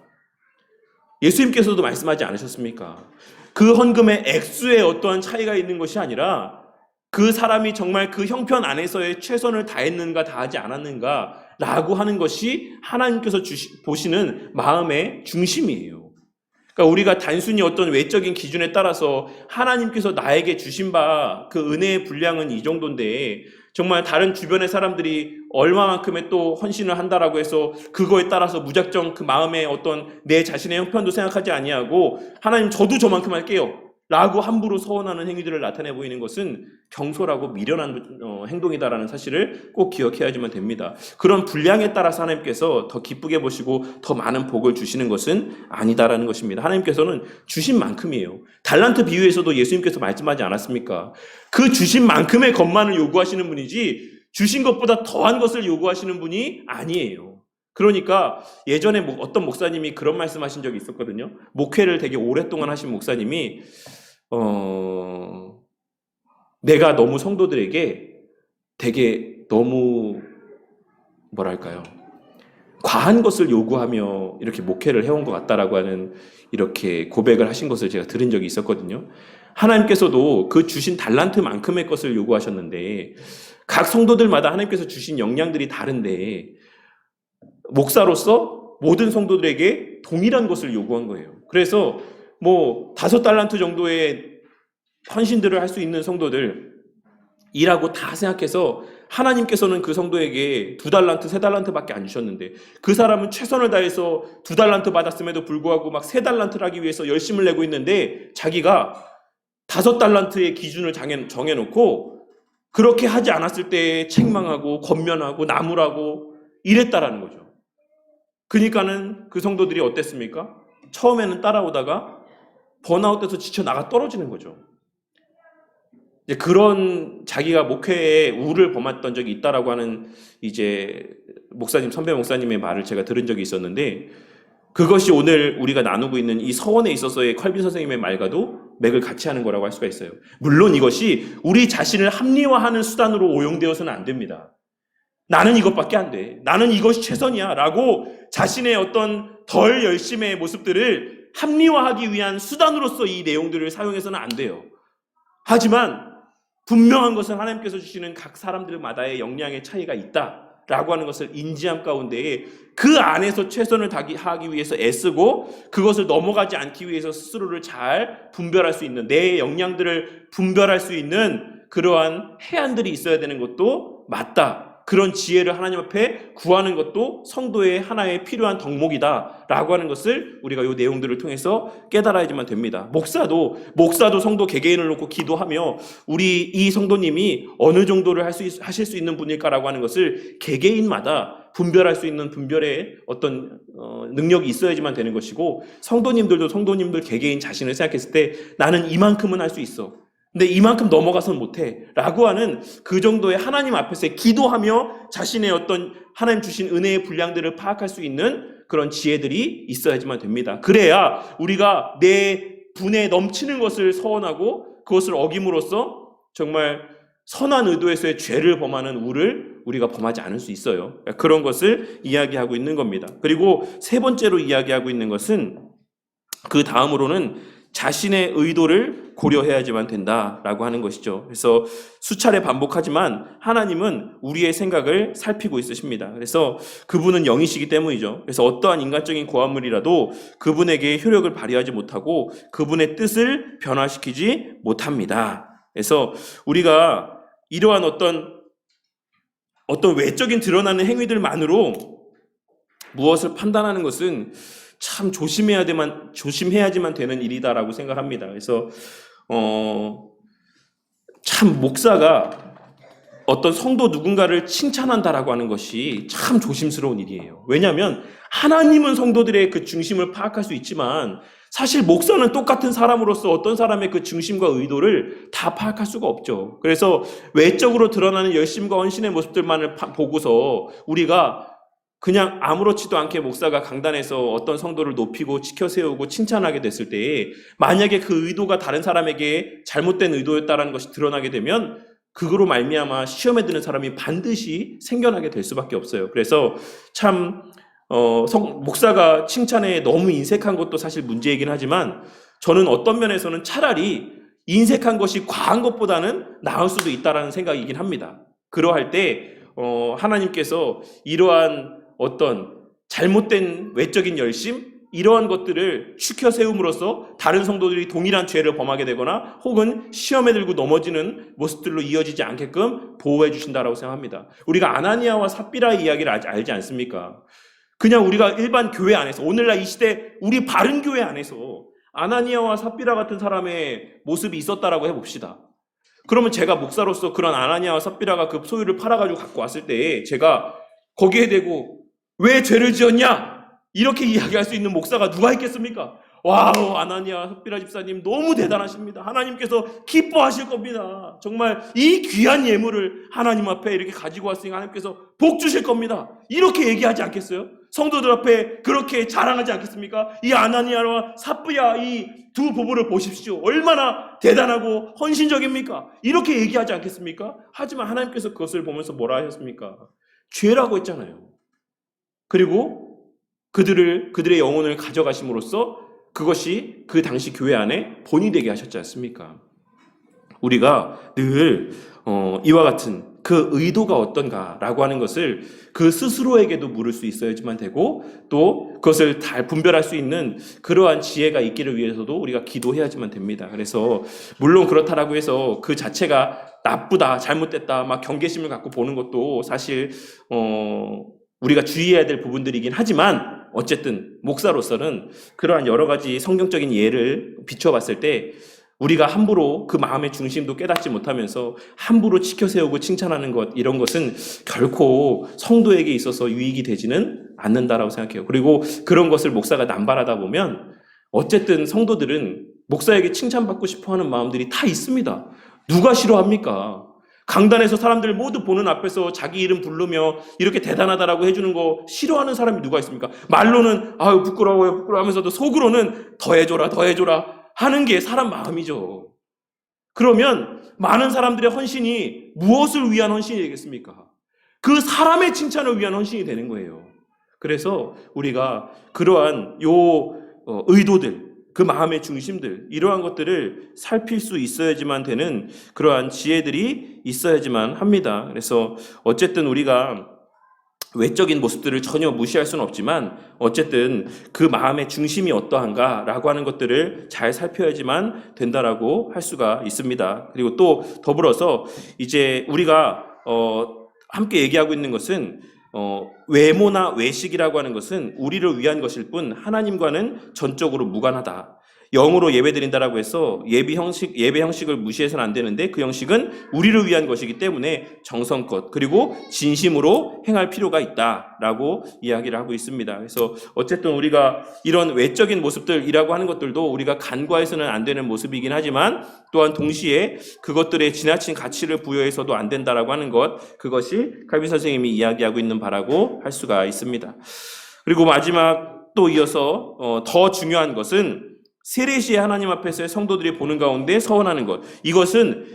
예수님께서도 말씀하지 않으셨습니까? 그 헌금의 액수에 어떠한 차이가 있는 것이 아니라 그 사람이 정말 그 형편 안에서의 최선을 다했는가 다하지 않았는가 라고 하는 것이 하나님께서 보시는 마음의 중심이에요. 그러니까 우리가 단순히 어떤 외적인 기준에 따라서 하나님께서 나에게 주신 바 그 은혜의 분량은 이 정도인데 정말 다른 주변의 사람들이 얼마만큼의 또 헌신을 한다라고 해서 그거에 따라서 무작정 그 마음의 어떤 내 자신의 형편도 생각하지 아니하고 하나님 저도 저만큼 할게요 라고 함부로 서원하는 행위들을 나타내 보이는 것은 경솔하고 미련한 행동이다라는 사실을 꼭 기억해야지만 됩니다. 그런 분량에 따라서 하나님께서 더 기쁘게 보시고 더 많은 복을 주시는 것은 아니다라는 것입니다. 하나님께서는 주신 만큼이에요. 달란트 비유에서도 예수님께서 말씀하지 않았습니까? 그 주신 만큼의 것만을 요구하시는 분이지 주신 것보다 더한 것을 요구하시는 분이 아니에요. 그러니까 예전에 어떤 목사님이 그런 말씀하신 적이 있었거든요. 목회를 되게 오랫동안 하신 목사님이 내가 너무 성도들에게 되게 너무 뭐랄까요? 과한 것을 요구하며 이렇게 목회를 해온 것 같다라고 하는 이렇게 고백을 하신 것을 제가 들은 적이 있었거든요. 하나님께서도 그 주신 달란트만큼의 것을 요구하셨는데 각 성도들마다 하나님께서 주신 역량들이 다른데 목사로서 모든 성도들에게 동일한 것을 요구한 거예요. 그래서 5달란트 정도의 헌신들을 할 수 있는 성도들 이라고 다 생각해서 하나님께서는 그 성도에게 2달란트, 3달란트밖에 안 주셨는데 그 사람은 최선을 다해서 2달란트 받았음에도 불구하고 막 3달란트를 하기 위해서 열심을 내고 있는데 자기가 5달란트의 기준을 정해놓고 그렇게 하지 않았을 때 책망하고 권면하고 나무라고 이랬다라는 거죠. 그러니까는 그 성도들이 어땠습니까? 처음에는 따라오다가 번아웃돼서 지쳐 나가 떨어지는 거죠. 이제 그런 자기가 목회에 우를 범했던 적이 있다라고 하는 이제 선배 목사님의 말을 제가 들은 적이 있었는데 그것이 오늘 우리가 나누고 있는 이 서원에 있어서의 컬빈 선생님의 말과도 맥을 같이 하는 거라고 할 수가 있어요. 물론 이것이 우리 자신을 합리화하는 수단으로 오용되어서는 안 됩니다. 나는 이것밖에 안 돼. 나는 이것이 최선이야. 라고 자신의 어떤 덜 열심의 모습들을 합리화하기 위한 수단으로서 이 내용들을 사용해서는 안 돼요. 하지만 분명한 것은 하나님께서 주시는 각 사람들마다의 역량의 차이가 있다라고 하는 것을 인지함 가운데에 그 안에서 최선을 다하기 위해서 애쓰고 그것을 넘어가지 않기 위해서 스스로를 잘 분별할 수 있는 내 역량들을 분별할 수 있는 그러한 해안들이 있어야 되는 것도 맞다. 그런 지혜를 하나님 앞에 구하는 것도 성도의 하나의 필요한 덕목이다라고 하는 것을 우리가 이 내용들을 통해서 깨달아야지만 됩니다. 목사도 성도 개개인을 놓고 기도하며 우리 이 성도님이 어느 정도를 하실 수 있는 분일까라고 하는 것을 개개인마다 분별할 수 있는 분별의 어떤 능력이 있어야지만 되는 것이고 성도님들도 성도님들 개개인 자신을 생각했을 때 나는 이만큼은 할 수 있어. 근데 이만큼 넘어가서는 못해 라고 하는 그 정도의 하나님 앞에서 기도하며 자신의 어떤 하나님 주신 은혜의 분량들을 파악할 수 있는 그런 지혜들이 있어야지만 됩니다. 그래야 우리가 내 분에 넘치는 것을 서원하고 그것을 어김으로써 정말 선한 의도에서의 죄를 범하는 우를 우리가 범하지 않을 수 있어요. 그런 것을 이야기하고 있는 겁니다. 그리고 세 번째로 이야기하고 있는 것은 그 다음으로는 자신의 의도를 고려해야지만 된다라고 하는 것이죠. 그래서 수차례 반복하지만 하나님은 우리의 생각을 살피고 있으십니다. 그래서 그분은 영이시기 때문이죠. 그래서 어떠한 인간적인 고함물이라도 그분에게 효력을 발휘하지 못하고 그분의 뜻을 변화시키지 못합니다. 그래서 우리가 이러한 어떤 외적인 드러나는 행위들만으로 무엇을 판단하는 것은 참 조심해야지만 되는 일이다라고 생각합니다. 그래서 참 목사가 어떤 성도 누군가를 칭찬한다라고 하는 것이 참 조심스러운 일이에요. 왜냐하면 하나님은 성도들의 그 중심을 파악할 수 있지만 사실 목사는 똑같은 사람으로서 어떤 사람의 그 중심과 의도를 다 파악할 수가 없죠. 그래서 외적으로 드러나는 열심과 헌신의 모습들만을 보고서 우리가 그냥 아무렇지도 않게 목사가 강단에서 어떤 성도를 높이고 지켜 세우고 칭찬하게 됐을 때에 만약에 그 의도가 다른 사람에게 잘못된 의도였다라는 것이 드러나게 되면 그거로 말미암아 시험에 드는 사람이 반드시 생겨나게 될 수밖에 없어요. 그래서 참 목사가 칭찬에 너무 인색한 것도 사실 문제이긴 하지만 저는 어떤 면에서는 차라리 인색한 것이 과한 것보다는 나을 수도 있다라는 생각이긴 합니다. 그러할 때 하나님께서 이러한 어떤 잘못된 외적인 열심, 이러한 것들을 추켜 세움으로써 다른 성도들이 동일한 죄를 범하게 되거나 혹은 시험에 들고 넘어지는 모습들로 이어지지 않게끔 보호해 주신다라고 생각합니다. 우리가 아나니아와 삽비라의 이야기를 알지 않습니까? 그냥 우리가 일반 교회 안에서, 오늘날 이 시대 우리 바른 교회 안에서 아나니아와 삽비라 같은 사람의 모습이 있었다라고 해봅시다. 그러면 제가 목사로서 그런 아나니아와 삽비라가 그 소유를 팔아가지고 갖고 왔을 때 제가 거기에 대고 왜 죄를 지었냐? 이렇게 이야기할 수 있는 목사가 누가 있겠습니까? 와우, 아나니아 삽비라 집사님 너무 대단하십니다. 하나님께서 기뻐하실 겁니다. 정말 이 귀한 예물을 하나님 앞에 이렇게 가지고 왔으니 하나님께서 복 주실 겁니다. 이렇게 얘기하지 않겠어요? 성도들 앞에 그렇게 자랑하지 않겠습니까? 이 아나니아와 삽비라 이 두 부부를 보십시오. 얼마나 대단하고 헌신적입니까? 이렇게 얘기하지 않겠습니까? 하지만 하나님께서 그것을 보면서 뭐라 하셨습니까? 죄라고 했잖아요. 그리고 그들의 영혼을 가져가심으로써 그것이 그 당시 교회 안에 본이 되게 하셨지 않습니까? 우리가 늘 이와 같은 그 의도가 어떤가라고 하는 것을 그 스스로에게도 물을 수 있어야지만 되고 또 그것을 잘 분별할 수 있는 그러한 지혜가 있기를 위해서도 우리가 기도해야지만 됩니다. 그래서 물론 그렇다라고 해서 그 자체가 나쁘다, 잘못됐다, 막 경계심을 갖고 보는 것도 사실 우리가 주의해야 될 부분들이긴 하지만 어쨌든 목사로서는 그러한 여러 가지 성경적인 예를 비춰봤을 때 우리가 함부로 그 마음의 중심도 깨닫지 못하면서 함부로 지켜 세우고 칭찬하는 것, 이런 것은 결코 성도에게 있어서 유익이 되지는 않는다라고 생각해요. 그리고 그런 것을 목사가 남발하다 보면 어쨌든 성도들은 목사에게 칭찬받고 싶어하는 마음들이 다 있습니다. 누가 싫어합니까? 강단에서 사람들 모두 보는 앞에서 자기 이름 부르며 이렇게 대단하다라고 해주는 거 싫어하는 사람이 누가 있습니까? 말로는 아유 부끄러워요 부끄러워 하면서도 속으로는 더해줘라 하는 게 사람 마음이죠. 그러면 많은 사람들의 헌신이 무엇을 위한 헌신이 되겠습니까? 그 사람의 칭찬을 위한 헌신이 되는 거예요. 그래서 우리가 그러한 의도들, 그 마음의 중심들, 이러한 것들을 살필 수 있어야지만 되는 그러한 지혜들이 있어야지만 합니다. 그래서 어쨌든 우리가 외적인 모습들을 전혀 무시할 수는 없지만 어쨌든 그 마음의 중심이 어떠한가라고 하는 것들을 잘 살펴야지만 된다라고 할 수가 있습니다. 그리고 또 더불어서 이제 우리가 함께 얘기하고 있는 것은 외모나 외식이라고 하는 것은 우리를 위한 것일 뿐 하나님과는 전적으로 무관하다. 영으로 예배드린다라고 해서 예배 형식을 무시해서는 안 되는데 그 형식은 우리를 위한 것이기 때문에 정성껏 그리고 진심으로 행할 필요가 있다라고 이야기를 하고 있습니다. 그래서 어쨌든 우리가 이런 외적인 모습들이라고 하는 것들도 우리가 간과해서는 안 되는 모습이긴 하지만 또한 동시에 그것들에 지나친 가치를 부여해서도 안 된다라고 하는 것, 그것이 칼빈 선생님이 이야기하고 있는 바라고 할 수가 있습니다. 그리고 마지막 또 이어서 더 중요한 것은 세례시에 하나님 앞에서의 성도들이 보는 가운데 서원하는 것. 이것은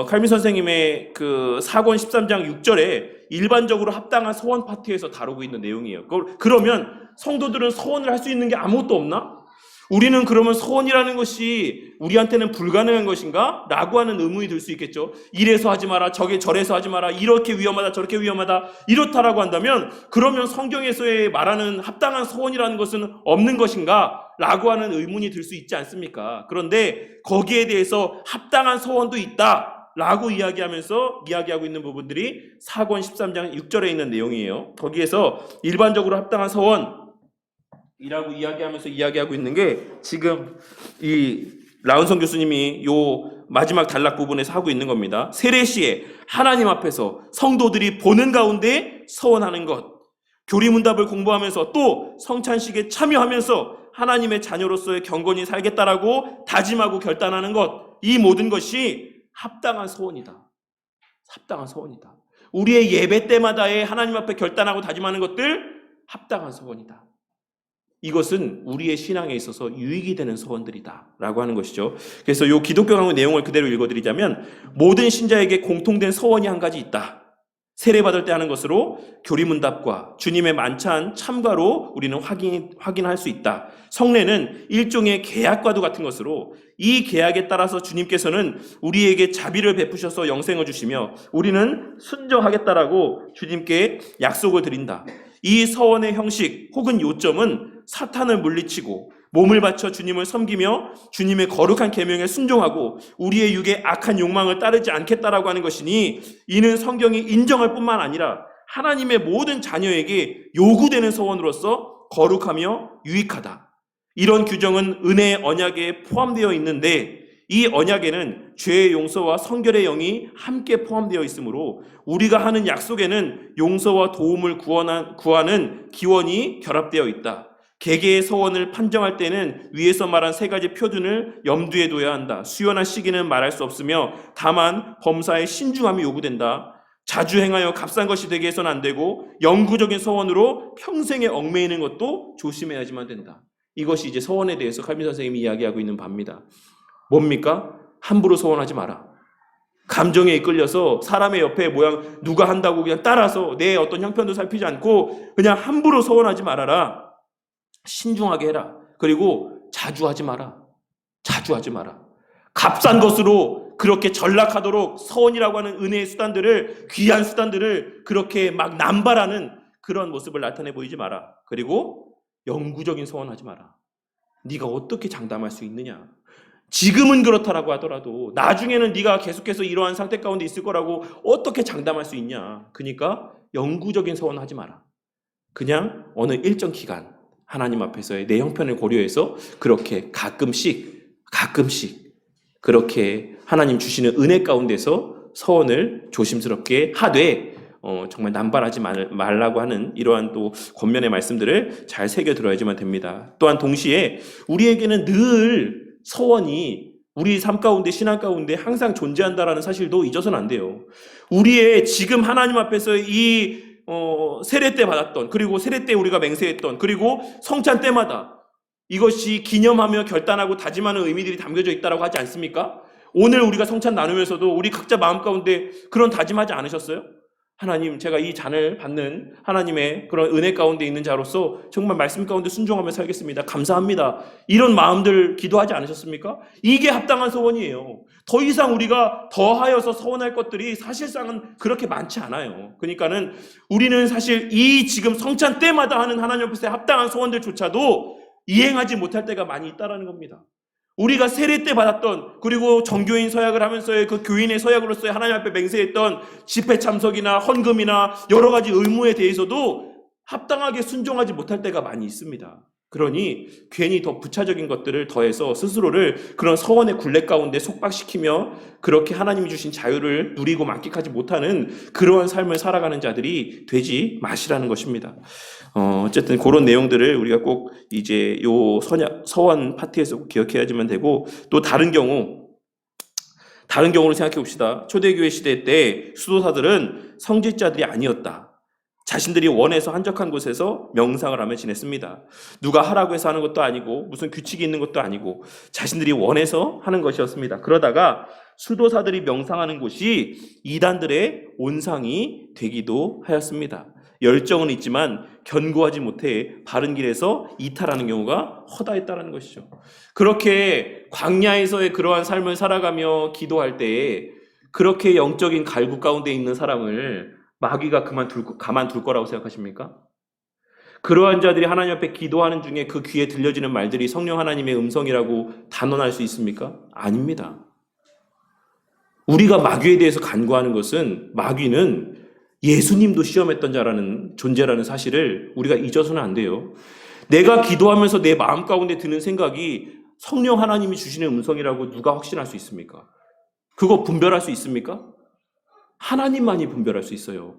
칼빈 선생님의 그 사권 13장 6절에 일반적으로 합당한 서원 파트에서 다루고 있는 내용이에요. 그러면 성도들은 서원을 할 수 있는 게 아무것도 없나? 우리는 그러면 서원이라는 것이 우리한테는 불가능한 것인가? 라고 하는 의문이 들 수 있겠죠. 이래서 하지 마라, 저래서 하지 마라, 이렇게 위험하다, 저렇게 위험하다, 이렇다라고 한다면 그러면 성경에서의 말하는 합당한 서원이라는 것은 없는 것인가? 라고 하는 의문이 들 수 있지 않습니까? 그런데 거기에 대해서 합당한 서원도 있다 라고 이야기하고 있는 부분들이 사권 13장 6절에 있는 내용이에요. 거기에서 일반적으로 합당한 서원 이라고 이야기하고 있는 게 지금 이 라운성 교수님이 요 마지막 단락 부분에서 하고 있는 겁니다. 세례 시에 하나님 앞에서 성도들이 보는 가운데 서원하는 것, 교리문답을 공부하면서 또 성찬식에 참여하면서 하나님의 자녀로서의 경건히 살겠다라고 다짐하고 결단하는 것, 이 모든 것이 합당한 서원이다. 합당한 서원이다. 우리의 예배 때마다의 하나님 앞에 결단하고 다짐하는 것들, 합당한 소원이다. 이것은 우리의 신앙에 있어서 유익이 되는 소원들이다 라고 하는 것이죠. 그래서 이 기독교 강의 내용을 그대로 읽어드리자면, 모든 신자에게 공통된 소원이 한 가지 있다. 세례받을 때 하는 것으로 교리문답과 주님의 만찬 참가로 우리는 확인할 수 있다. 성례는 일종의 계약과도 같은 것으로 이 계약에 따라서 주님께서는 우리에게 자비를 베푸셔서 영생을 주시며 우리는 순종하겠다라고 주님께 약속을 드린다. 이 서원의 형식 혹은 요점은 사탄을 물리치고 몸을 바쳐 주님을 섬기며 주님의 거룩한 계명에 순종하고 우리의 육의 악한 욕망을 따르지 않겠다라고 하는 것이니, 이는 성경이 인정할 뿐만 아니라 하나님의 모든 자녀에게 요구되는 서원으로서 거룩하며 유익하다. 이런 규정은 은혜의 언약에 포함되어 있는데, 이 언약에는 죄의 용서와 성결의 영이 함께 포함되어 있으므로 우리가 하는 약속에는 용서와 도움을 구하는 기원이 결합되어 있다. 개개의 서원을 판정할 때는 위에서 말한 세 가지 표준을 염두에 둬야 한다. 수연한 시기는 말할 수 없으며 다만 범사에 신중함이 요구된다. 자주 행하여 값싼 것이 되게 해서는 안 되고 영구적인 서원으로 평생에 얽매이는 것도 조심해야지만 된다. 이것이 이제 서원에 대해서 칼빈 선생님이 이야기하고 있는 바입니다. 뭡니까? 함부로 서원하지 마라. 감정에 이끌려서 사람의 옆에 모양 누가 한다고 그냥 따라서 내 어떤 형편도 살피지 않고 그냥 함부로 서원하지 말아라. 신중하게 해라. 그리고 자주 하지 마라. 자주 하지 마라. 값싼 것으로 그렇게 전락하도록 서원이라고 하는 은혜의 수단들을, 귀한 수단들을 그렇게 막 남발하는 그런 모습을 나타내 보이지 마라. 그리고 영구적인 서원하지 마라. 네가 어떻게 장담할 수 있느냐? 지금은 그렇다라고 하더라도 나중에는 네가 계속해서 이러한 상태 가운데 있을 거라고 어떻게 장담할 수 있냐? 그러니까 영구적인 서원하지 마라. 그냥 어느 일정 기간 하나님 앞에서의 내 형편을 고려해서 그렇게 가끔씩 그렇게 하나님 주시는 은혜 가운데서 서원을 조심스럽게 하되 정말 남발하지 말라고 하는 이러한 또 권면의 말씀들을 잘 새겨 들어야지만 됩니다. 또한 동시에 우리에게는 늘 서원이 우리 삶 가운데, 신앙 가운데 항상 존재한다라는 사실도 잊어서는 안 돼요. 우리의 지금 하나님 앞에서 이 세례 때 받았던, 그리고 세례 때 우리가 맹세했던, 그리고 성찬 때마다 이것이 기념하며 결단하고 다짐하는 의미들이 담겨져 있다고 하지 않습니까? 오늘 우리가 성찬 나누면서도 우리 각자 마음 가운데 그런 다짐하지 않으셨어요? 하나님, 제가 이 잔을 받는 하나님의 그런 은혜 가운데 있는 자로서 정말 말씀 가운데 순종하며 살겠습니다. 감사합니다. 이런 마음들 기도하지 않으셨습니까? 이게 합당한 소원이에요. 더 이상 우리가 더하여서 서원할 것들이 사실상은 그렇게 많지 않아요. 그러니까는 우리는 사실 이 지금 성찬 때마다 하는 하나님 앞에서의 합당한 소원들조차도 이행하지 못할 때가 많이 있다는 겁니다. 우리가 세례 때 받았던, 그리고 정교인 서약을 하면서의 그 교인의 서약으로서의 하나님 앞에 맹세했던 집회 참석이나 헌금이나 여러 가지 의무에 대해서도 합당하게 순종하지 못할 때가 많이 있습니다. 그러니 괜히 더 부차적인 것들을 더해서 스스로를 그런 서원의 굴레 가운데 속박시키며 그렇게 하나님이 주신 자유를 누리고 만끽하지 못하는 그러한 삶을 살아가는 자들이 되지 마시라는 것입니다. 어쨌든 그런 내용들을 우리가 꼭 이제 요 서원 파트에서 기억해야지만 되고, 또 다른 경우로 생각해 봅시다. 초대교회 시대 때 수도사들은 성직자들이 아니었다. 자신들이 원해서 한적한 곳에서 명상을 하며 지냈습니다. 누가 하라고 해서 하는 것도 아니고 무슨 규칙이 있는 것도 아니고 자신들이 원해서 하는 것이었습니다. 그러다가 수도사들이 명상하는 곳이 이단들의 온상이 되기도 하였습니다. 열정은 있지만 견고하지 못해 바른 길에서 이탈하는 경우가 허다했다는 것이죠. 그렇게 광야에서의 그러한 삶을 살아가며 기도할 때에 그렇게 영적인 갈구 가운데 있는 사람을 마귀가 가만둘 거라고 생각하십니까? 그러한 자들이 하나님 앞에 기도하는 중에 그 귀에 들려지는 말들이 성령 하나님의 음성이라고 단언할 수 있습니까? 아닙니다. 우리가 마귀에 대해서 간구하는 것은, 마귀는 예수님도 시험했던 자라는 존재라는 사실을 우리가 잊어서는 안 돼요. 내가 기도하면서 내 마음 가운데 드는 생각이 성령 하나님이 주시는 음성이라고 누가 확신할 수 있습니까? 그거 분별할 수 있습니까? 하나님만이 분별할 수 있어요.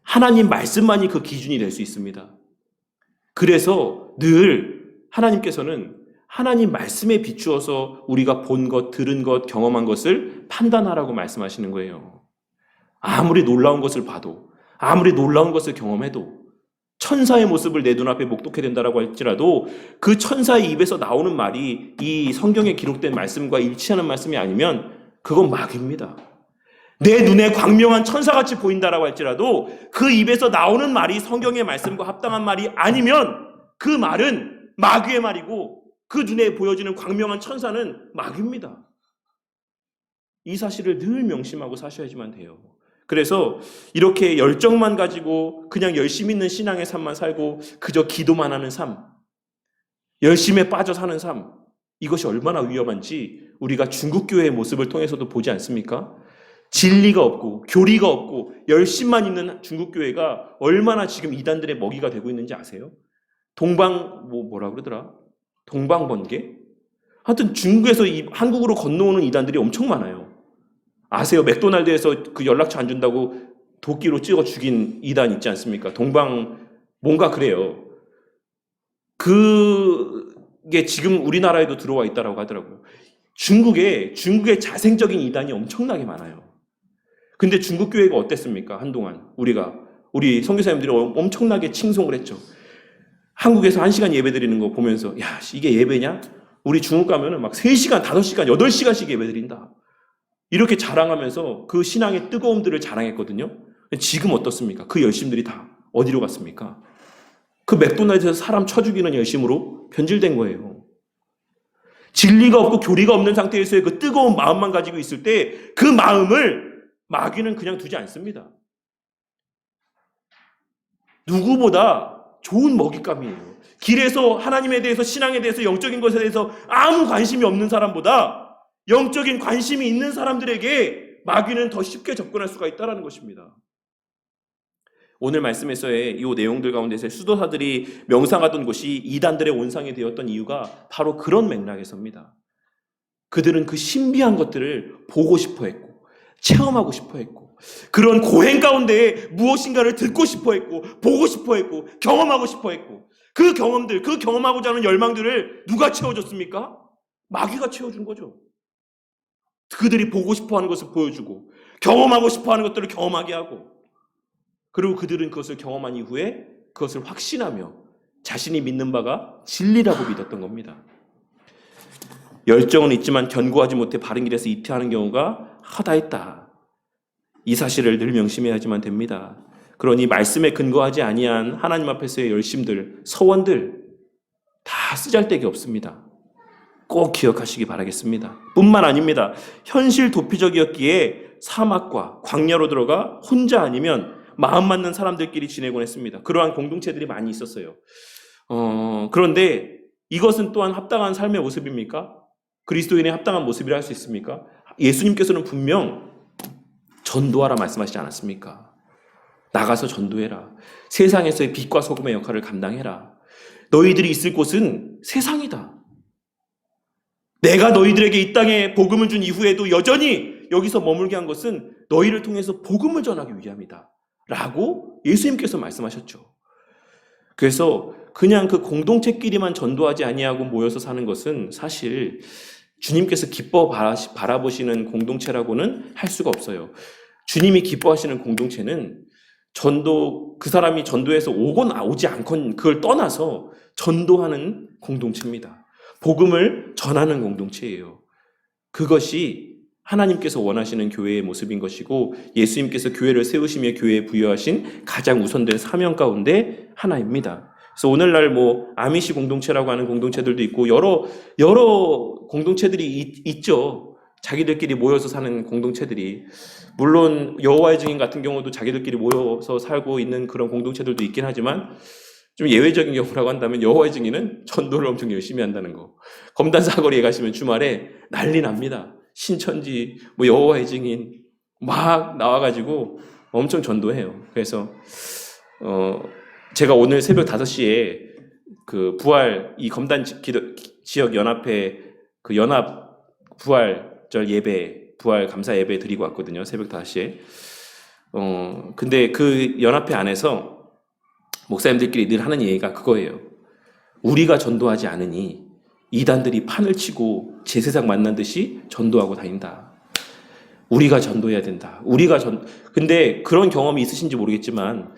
하나님 말씀만이 그 기준이 될 수 있습니다. 그래서 늘 하나님께서는 하나님 말씀에 비추어서 우리가 본 것, 들은 것, 경험한 것을 판단하라고 말씀하시는 거예요. 아무리 놀라운 것을 봐도, 아무리 놀라운 것을 경험해도 천사의 모습을 내 눈앞에 목독해야 된다라고 할지라도 그 천사의 입에서 나오는 말이 이 성경에 기록된 말씀과 일치하는 말씀이 아니면 그건 마귀입니다. 내 눈에 광명한 천사같이 보인다라고 할지라도 그 입에서 나오는 말이 성경의 말씀과 합당한 말이 아니면 그 말은 마귀의 말이고 그 눈에 보여지는 광명한 천사는 마귀입니다. 이 사실을 늘 명심하고 사셔야지만 돼요. 그래서 이렇게 열정만 가지고 그냥 열심히 있는 신앙의 삶만 살고 그저 기도만 하는 삶, 열심에 빠져 사는 삶, 이것이 얼마나 위험한지 우리가 중국교회의 모습을 통해서도 보지 않습니까? 진리가 없고 교리가 없고 열심만 있는 중국교회가 얼마나 지금 이단들의 먹이가 되고 있는지 아세요? 뭐라 그러더라? 동방번개? 하여튼 중국에서 한국으로 건너오는 이단들이 엄청 많아요. 아세요? 맥도날드에서 그 연락처 안 준다고 도끼로 찍어 죽인 이단 있지 않습니까? 뭔가 그래요. 그게 지금 우리나라에도 들어와 있다라고 하더라고요. 중국에 자생적인 이단이 엄청나게 많아요. 근데 중국 교회가 어땠습니까? 한동안 우리 선교사님들이 엄청나게 칭송을 했죠. 한국에서 1시간 예배 드리는 거 보면서 야, 이게 예배냐? 우리 중국 가면은 막 3시간, 5시간, 8시간씩 예배 드린다. 이렇게 자랑하면서 그 신앙의 뜨거움들을 자랑했거든요. 지금 어떻습니까? 그 열심들이 다 어디로 갔습니까? 그 맥도날드에서 사람 쳐 죽이는 열심으로 변질된 거예요. 진리가 없고 교리가 없는 상태에서의 그 뜨거운 마음만 가지고 있을 때 그 마음을 마귀는 그냥 두지 않습니다. 누구보다 좋은 먹잇감이에요. 길에서 하나님에 대해서, 신앙에 대해서, 영적인 것에 대해서 아무 관심이 없는 사람보다 영적인 관심이 있는 사람들에게 마귀는 더 쉽게 접근할 수가 있다는 것입니다. 오늘 말씀에서의 이 내용들 가운데서 수도사들이 명상하던 곳이 이단들의 온상이 되었던 이유가 바로 그런 맥락에서입니다. 그들은 그 신비한 것들을 보고 싶어 했고 체험하고 싶어 했고 그런 고행 가운데 무엇인가를 듣고 싶어 했고 보고 싶어 했고 경험하고 싶어 했고 그 경험하고자 하는 열망들을 누가 채워줬습니까? 마귀가 채워준 거죠. 그들이 보고 싶어하는 것을 보여주고 경험하고 싶어하는 것들을 경험하게 하고 그리고 그들은 그것을 경험한 이후에 그것을 확신하며 자신이 믿는 바가 진리라고 믿었던 겁니다. 열정은 있지만 견고하지 못해 바른 길에서 이태하는 경우가 허다했다. 이 사실을 늘 명심해야지만 됩니다. 그러니 말씀에 근거하지 아니한 하나님 앞에서의 열심들, 서원들 다 쓰잘데기 없습니다. 꼭 기억하시기 바라겠습니다. 뿐만 아닙니다. 현실 도피적이었기에 사막과 광야로 들어가 혼자 아니면 마음 맞는 사람들끼리 지내곤 했습니다. 그러한 공동체들이 많이 있었어요. 그런데 이것은 또한 합당한 삶의 모습입니까? 그리스도인의 합당한 모습이라 할 수 있습니까? 예수님께서는 분명 전도하라 말씀하시지 않았습니까? 나가서 전도해라. 세상에서의 빛과 소금의 역할을 감당해라. 너희들이 있을 곳은 세상이다. 내가 너희들에게 이 땅에 복음을 준 이후에도 여전히 여기서 머물게 한 것은 너희를 통해서 복음을 전하기 위함이다. 라고 예수님께서 말씀하셨죠. 그래서 그냥 그 공동체끼리만 전도하지 아니하고 모여서 사는 것은 사실 주님께서 기뻐 바라보시는 공동체라고는 할 수가 없어요. 주님이 기뻐하시는 공동체는 그 사람이 전도해서 오지 않건 그걸 떠나서 전도하는 공동체입니다. 복음을 전하는 공동체예요. 그것이 하나님께서 원하시는 교회의 모습인 것이고 예수님께서 교회를 세우시며 교회에 부여하신 가장 우선된 사명 가운데 하나입니다. 그래서 오늘날 아미시 공동체라고 하는 공동체들도 있고 여러 공동체들이 있죠. 자기들끼리 모여서 사는 공동체들이. 물론 여호와의 증인 같은 경우도 자기들끼리 모여서 살고 있는 그런 공동체들도 있긴 하지만 좀 예외적인 경우라고 한다면 여호와의 증인은 전도를 엄청 열심히 한다는 거. 검단 사거리에 가시면 주말에 난리 납니다. 신천지, 여호와의 증인 막 나와가지고 엄청 전도해요. 그래서 제가 오늘 새벽 5시에 그 부활 이 검단 지역 연합회 그 연합 부활절 예배, 부활 감사 예배 드리고 왔거든요. 새벽 5시에. 근데 그 연합회 안에서 목사님들끼리 늘 하는 얘기가 그거예요. 우리가 전도하지 않으니 이단들이 판을 치고 제사장 만난 듯이 전도하고 다닌다. 우리가 전도해야 된다. 근데 그런 경험이 있으신지 모르겠지만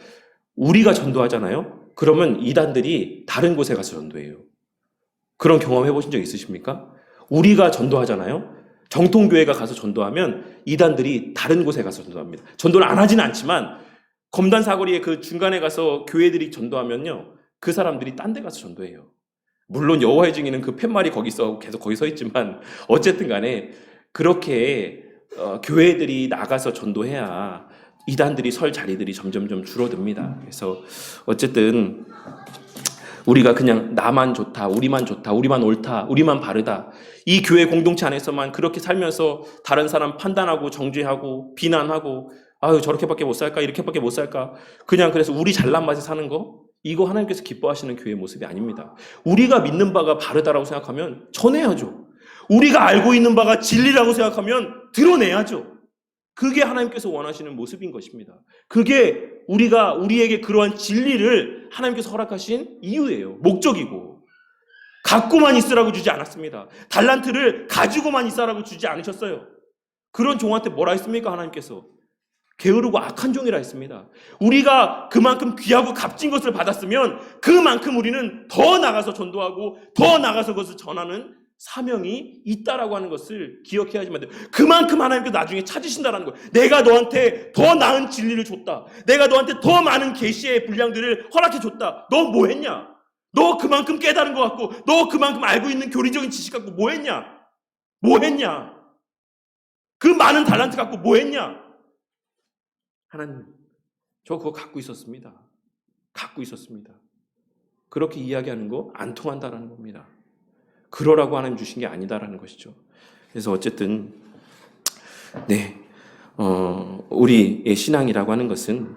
우리가 전도하잖아요. 그러면 이단들이 다른 곳에 가서 전도해요. 그런 경험 해보신 적 있으십니까? 우리가 전도하잖아요. 정통교회가 가서 전도하면 이단들이 다른 곳에 가서 전도합니다. 전도를 안 하지는 않지만 검단 사거리에 그 중간에 가서 교회들이 전도하면요, 그 사람들이 딴 데 가서 전도해요. 물론 여호와의 증인은 그 팻말이 거기 있어 계속 거기 서 있지만 어쨌든 간에 그렇게 교회들이 나가서 전도해야 이단들이 설 자리들이 점점점 줄어듭니다. 그래서 어쨌든 우리가 그냥 나만 좋다, 우리만 좋다, 우리만 옳다, 우리만 바르다, 이 교회 공동체 안에서만 그렇게 살면서 다른 사람 판단하고 정죄하고 비난하고 아유 저렇게밖에 못 살까, 이렇게밖에 못 살까, 그냥 그래서 우리 잘난 맛에 사는 거, 이거 하나님께서 기뻐하시는 교회 모습이 아닙니다. 우리가 믿는 바가 바르다라고 생각하면 전해야죠. 우리가 알고 있는 바가 진리라고 생각하면 드러내야죠. 그게 하나님께서 원하시는 모습인 것입니다. 그게 우리에게 그러한 진리를 하나님께서 허락하신 이유예요. 목적이고. 갖고만 있으라고 주지 않았습니다. 달란트를 가지고만 있으라고 주지 않으셨어요. 그런 종한테 뭐라 했습니까? 하나님께서 게으르고 악한 종이라 했습니다. 우리가 그만큼 귀하고 값진 것을 받았으면 그만큼 우리는 더 나가서 전도하고 더 나가서 그것을 전하는 사명이 있다라고 하는 것을 기억해야지만 돼요. 그만큼 하나님께서 나중에 찾으신다라는 거예요. 내가 너한테 더 나은 진리를 줬다. 내가 너한테 더 많은 계시의 분량들을 허락해 줬다. 너 뭐 했냐? 너 그만큼 깨달은 것 같고 너 그만큼 알고 있는 교리적인 지식 갖고 뭐 했냐? 뭐 했냐? 그 많은 달란트 갖고 뭐 했냐? 하나님, 저 그거 갖고 있었습니다. 갖고 있었습니다. 그렇게 이야기하는 거 안 통한다라는 겁니다. 그러라고 하나님 주신 게 아니다라는 것이죠. 그래서 어쨌든 우리의 신앙이라고 하는 것은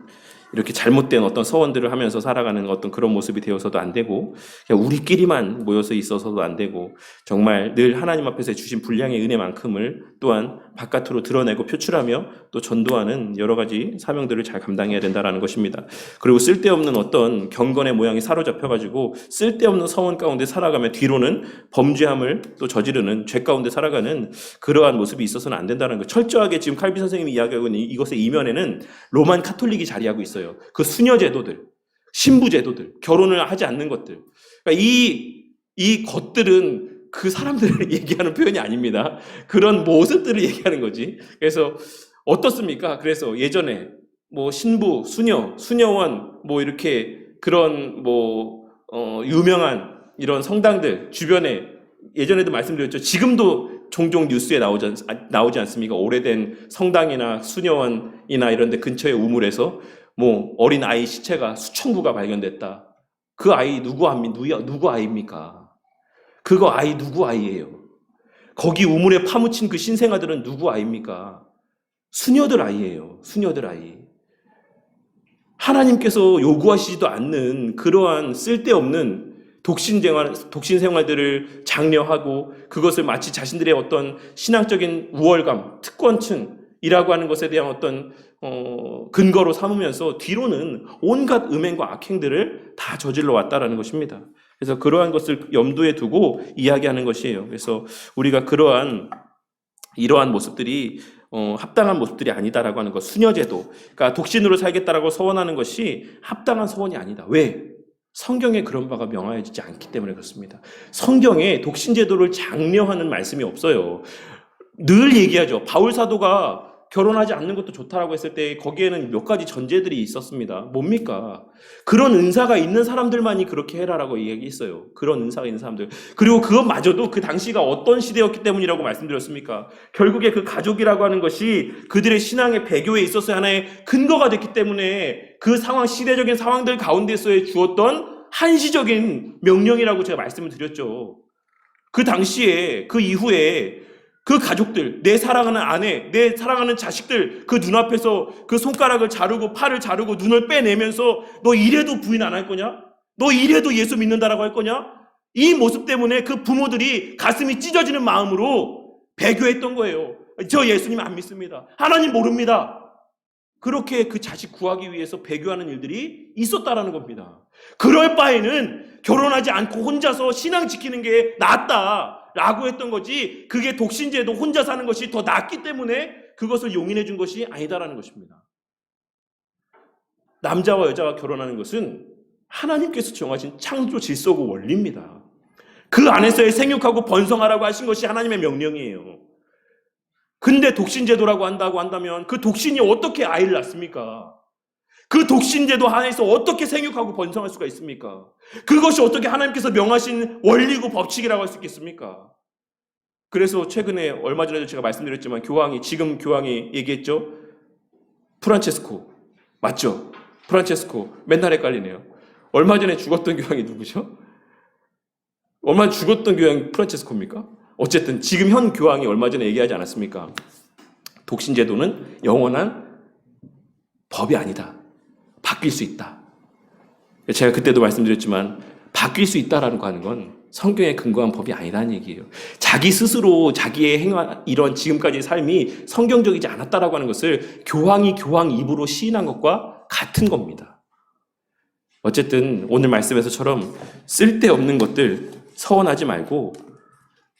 이렇게 잘못된 어떤 서원들을 하면서 살아가는 어떤 그런 모습이 되어서도 안 되고, 그냥 우리끼리만 모여서 있어서도 안 되고, 정말 늘 하나님 앞에서 주신 분량의 은혜만큼을 또한 바깥으로 드러내고 표출하며 또 전도하는 여러 가지 사명들을 잘 감당해야 된다는 것입니다. 그리고 쓸데없는 어떤 경건의 모양이 사로잡혀가지고 쓸데없는 서원 가운데 살아가며 뒤로는 범죄함을 또 저지르는 죄 가운데 살아가는 그러한 모습이 있어서는 안 된다는 것. 철저하게 지금 칼빈 선생님이 이야기하고 있는 이것의 이면에는 로만 카톨릭이 자리하고 있어요. 그 수녀 제도들, 신부 제도들, 결혼을 하지 않는 것들. 그러니까 이 것들은 그 사람들을 얘기하는 표현이 아닙니다. 그런 모습들을 얘기하는 거지. 그래서 어떻습니까? 그래서 예전에 뭐 신부, 수녀원, 뭐 이렇게 그런 유명한 이런 성당들 주변에 예전에도 말씀드렸죠. 지금도 종종 뉴스에 나오지 않습니까? 오래된 성당이나 수녀원이나 이런 데 근처의 우물에서 뭐 어린 아이 시체가 수천 구가 발견됐다. 그 아이 누구 아이입니까? 그거 아이 누구 아이예요? 거기 우물에 파묻힌 그 신생아들은 누구 아이입니까? 수녀들 아이예요. 수녀들 아이. 하나님께서 요구하시지도 않는 그러한 쓸데없는 독신 생활들을 장려하고 그것을 마치 자신들의 어떤 신앙적인 우월감, 특권층이라고 하는 것에 대한 어떤 근거로 삼으면서 뒤로는 온갖 음행과 악행들을 다 저질러 왔다라는 것입니다. 그래서 그러한 것을 염두에 두고 이야기하는 것이에요. 그래서 우리가 이러한 모습들이 합당한 모습들이 아니다라고 하는 것, 수녀제도, 그러니까 독신으로 살겠다라고 서원하는 것이 합당한 서원이 아니다. 왜? 성경에 그런 바가 명하여지지 않기 때문에 그렇습니다. 성경에 독신제도를 장려하는 말씀이 없어요. 늘 얘기하죠. 바울 사도가 결혼하지 않는 것도 좋다라고 했을 때 거기에는 몇 가지 전제들이 있었습니다. 뭡니까? 그런 은사가 있는 사람들만이 그렇게 해라라고 얘기했어요. 그런 은사가 있는 사람들. 그리고 그것마저도 그 당시가 어떤 시대였기 때문이라고 말씀드렸습니까? 결국에 그 가족이라고 하는 것이 그들의 신앙의 배교에 있어서 하나의 근거가 됐기 때문에 그 상황, 시대적인 상황들 가운데서의 주었던 한시적인 명령이라고 제가 말씀을 드렸죠. 그 당시에, 그 이후에 그 가족들, 내 사랑하는 아내, 내 사랑하는 자식들, 그 눈앞에서 그 손가락을 자르고 팔을 자르고 눈을 빼내면서 너 이래도 부인 안 할 거냐? 너 이래도 예수 믿는다라고 할 거냐? 이 모습 때문에 그 부모들이 가슴이 찢어지는 마음으로 배교했던 거예요. 저 예수님 안 믿습니다. 하나님 모릅니다. 그렇게 그 자식 구하기 위해서 배교하는 일들이 있었다라는 겁니다. 그럴 바에는 결혼하지 않고 혼자서 신앙 지키는 게 낫다. 라고 했던 거지, 그게 독신제도 혼자 사는 것이 더 낫기 때문에 그것을 용인해 준 것이 아니다라는 것입니다. 남자와 여자가 결혼하는 것은 하나님께서 정하신 창조 질서고 원리입니다. 그 안에서의 생육하고 번성하라고 하신 것이 하나님의 명령이에요. 근데 독신제도라고 한다면 그 독신이 어떻게 아이를 낳습니까? 그 독신제도 안에서 어떻게 생육하고 번성할 수가 있습니까? 그것이 어떻게 하나님께서 명하신 원리고 법칙이라고 할 수 있겠습니까? 그래서 최근에 얼마 전에도 제가 말씀드렸지만 지금 교황이 얘기했죠? 프란체스코. 맞죠? 프란체스코. 맨날 헷갈리네요. 얼마 전에 죽었던 교황이 누구죠? 얼마 전에 죽었던 교황이 프란체스코입니까? 어쨌든 지금 현 교황이 얼마 전에 얘기하지 않았습니까? 독신제도는 영원한 법이 아니다. 바뀔 수 있다. 제가 그때도 말씀드렸지만 바뀔 수 있다라는 거 하는 건 성경에 근거한 법이 아니라는 얘기예요. 자기 스스로 자기의 행한 이런 지금까지의 삶이 성경적이지 않았다라고 하는 것을 교황이 교황 입으로 시인한 것과 같은 겁니다. 어쨌든 오늘 말씀에서처럼 쓸데없는 것들 서원하지 말고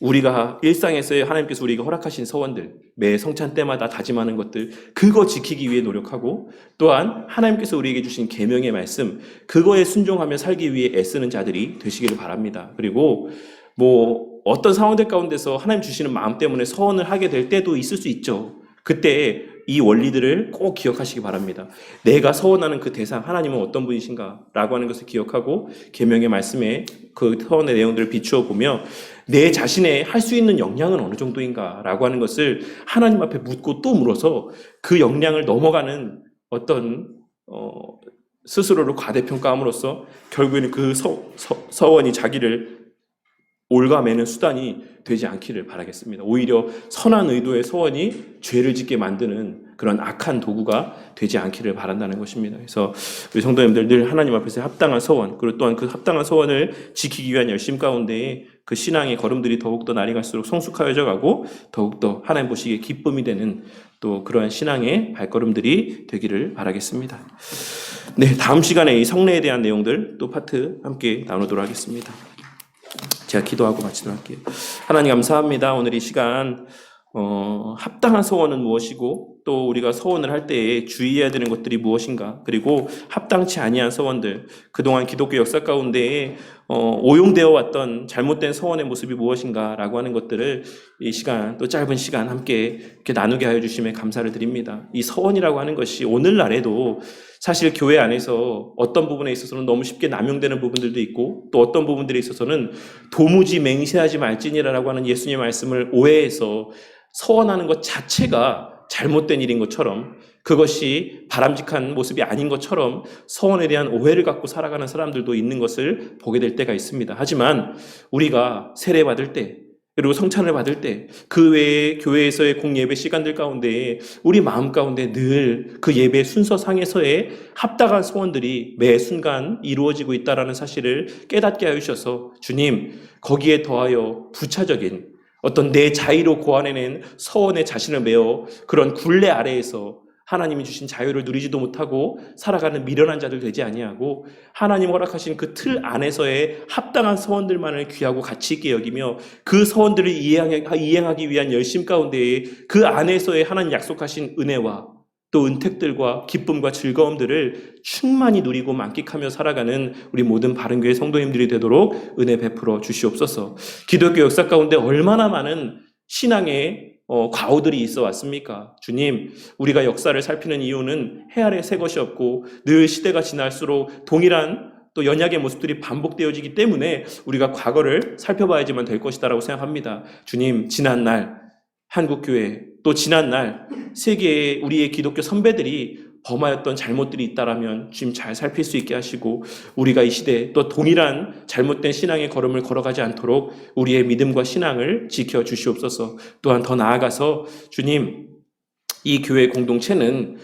우리가 일상에서의 하나님께서 우리에게 허락하신 서원들, 매 성찬 때마다 다짐하는 것들, 그거 지키기 위해 노력하고 또한 하나님께서 우리에게 주신 계명의 말씀, 그거에 순종하며 살기 위해 애쓰는 자들이 되시기를 바랍니다. 그리고 어떤 상황들 가운데서 하나님 주시는 마음 때문에 서원을 하게 될 때도 있을 수 있죠. 그때 이 원리들을 꼭 기억하시기 바랍니다. 내가 서원하는 그 대상, 하나님은 어떤 분이신가? 라고 하는 것을 기억하고 계명의 말씀에 그 서원의 내용들을 비추어 보며 내 자신의 할 수 있는 역량은 어느 정도인가? 라고 하는 것을 하나님 앞에 묻고 또 물어서 그 역량을 넘어가는 어떤 스스로를 과대평가함으로써 결국에는 그 서원이 자기를 올가매는 수단이 되지 않기를 바라겠습니다. 오히려 선한 의도의 서원이 죄를 짓게 만드는 그런 악한 도구가 되지 않기를 바란다는 것입니다. 그래서 우리 성도님들 늘 하나님 앞에서 합당한 서원, 그리고 또한 그 합당한 서원을 지키기 위한 열심 가운데 그 신앙의 걸음들이 더욱더 날이 갈수록 성숙하여져 가고 더욱더 하나님 보시기에 기쁨이 되는 또 그러한 신앙의 발걸음들이 되기를 바라겠습니다. 네, 다음 시간에 이 성례에 대한 내용들 또 파트 함께 나누도록 하겠습니다. 제가 기도하고 마치도록 할게요. 하나님 감사합니다. 오늘 이 시간 합당한 서원은 무엇이고 또 우리가 서원을 할 때에 주의해야 되는 것들이 무엇인가, 그리고 합당치 아니한 서원들, 그동안 기독교 역사 가운데에 오용되어 왔던 잘못된 서원의 모습이 무엇인가 라고 하는 것들을 이 시간, 또 짧은 시간 함께 이렇게 나누게 하여 주심에 감사를 드립니다. 이 서원이라고 하는 것이 오늘날에도 사실 교회 안에서 어떤 부분에 있어서는 너무 쉽게 남용되는 부분들도 있고 또 어떤 부분들에 있어서는 도무지 맹세하지 말지니라라고 하는 예수님의 말씀을 오해해서 서원하는 것 자체가 잘못된 일인 것처럼, 그것이 바람직한 모습이 아닌 것처럼 서원에 대한 오해를 갖고 살아가는 사람들도 있는 것을 보게 될 때가 있습니다. 하지만 우리가 세례 받을 때, 그리고 성찬을 받을 때, 그 외에 교회에서의 공예배 시간들 가운데 우리 마음 가운데 늘 그 예배 순서상에서의 합당한 소원들이 매 순간 이루어지고 있다는 사실을 깨닫게 하여 주셔서 주님, 거기에 더하여 부차적인 어떤 내 자의로 고안해낸 서원의 자신을 메어 그런 굴레 아래에서 하나님이 주신 자유를 누리지도 못하고 살아가는 미련한 자들 되지 아니하고 하나님 허락하신 그 틀 안에서의 합당한 서원들만을 귀하고 가치 있게 여기며 그 서원들을 이행하기 위한 열심 가운데에 그 안에서의 하나님 약속하신 은혜와 또 은택들과 기쁨과 즐거움들을 충만히 누리고 만끽하며 살아가는 우리 모든 바른교회 성도님들이 되도록 은혜 베풀어 주시옵소서. 기독교 역사 가운데 얼마나 많은 신앙의 과오들이 있어 왔습니까? 주님, 우리가 역사를 살피는 이유는 해 아래 새 것이 없고 늘 시대가 지날수록 동일한 또 연약의 모습들이 반복되어지기 때문에 우리가 과거를 살펴봐야지만 될 것이다라고 생각합니다. 주님, 지난날 한국교회, 또 지난날 세계의 우리의 기독교 선배들이 범하였던 잘못들이 있다라면 주님 잘 살필 수 있게 하시고 우리가 이 시대에 또 동일한 잘못된 신앙의 걸음을 걸어가지 않도록 우리의 믿음과 신앙을 지켜 주시옵소서. 또한 더 나아가서 주님, 이 교회 공동체는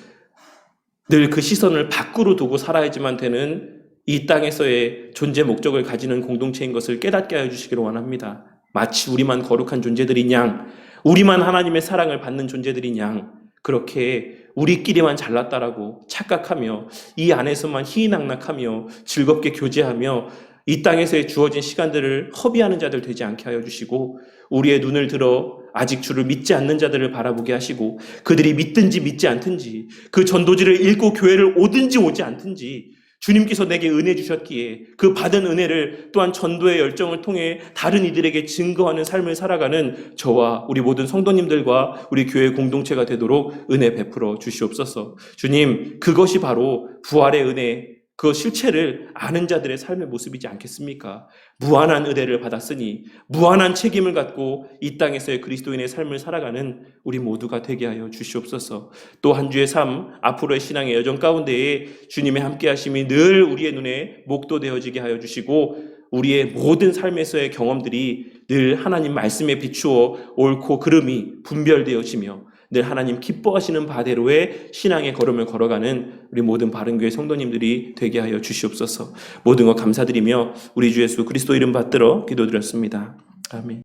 늘 그 시선을 밖으로 두고 살아야지만 되는 이 땅에서의 존재 목적을 가지는 공동체인 것을 깨닫게 하여 주시기를 원합니다. 마치 우리만 거룩한 존재들인 양, 우리만 하나님의 사랑을 받는 존재들인 양, 그렇게 우리끼리만 잘났다라고 착각하며 이 안에서만 희희낙낙하며 즐겁게 교제하며 이 땅에서의 주어진 시간들을 허비하는 자들 되지 않게 하여 주시고 우리의 눈을 들어 아직 주를 믿지 않는 자들을 바라보게 하시고 그들이 믿든지 믿지 않든지 그 전도지를 읽고 교회를 오든지 오지 않든지 주님께서 내게 은혜 주셨기에 그 받은 은혜를 또한 전도의 열정을 통해 다른 이들에게 증거하는 삶을 살아가는 저와 우리 모든 성도님들과 우리 교회 공동체가 되도록 은혜 베풀어 주시옵소서. 주님, 그것이 바로 부활의 은혜, 그 실체를 아는 자들의 삶의 모습이지 않겠습니까? 무한한 은혜를 받았으니 무한한 책임을 갖고 이 땅에서의 그리스도인의 삶을 살아가는 우리 모두가 되게 하여 주시옵소서. 또 한 주의 삶, 앞으로의 신앙의 여정 가운데에 주님의 함께하심이 늘 우리의 눈에 목도되어지게 하여 주시고 우리의 모든 삶에서의 경험들이 늘 하나님 말씀에 비추어 옳고 그름이 분별되어지며 늘 하나님 기뻐하시는 바대로의 신앙의 걸음을 걸어가는 우리 모든 바른교회 성도님들이 되게 하여 주시옵소서. 모든 것 감사드리며 우리 주 예수 그리스도 이름 받들어 기도드렸습니다. 아멘.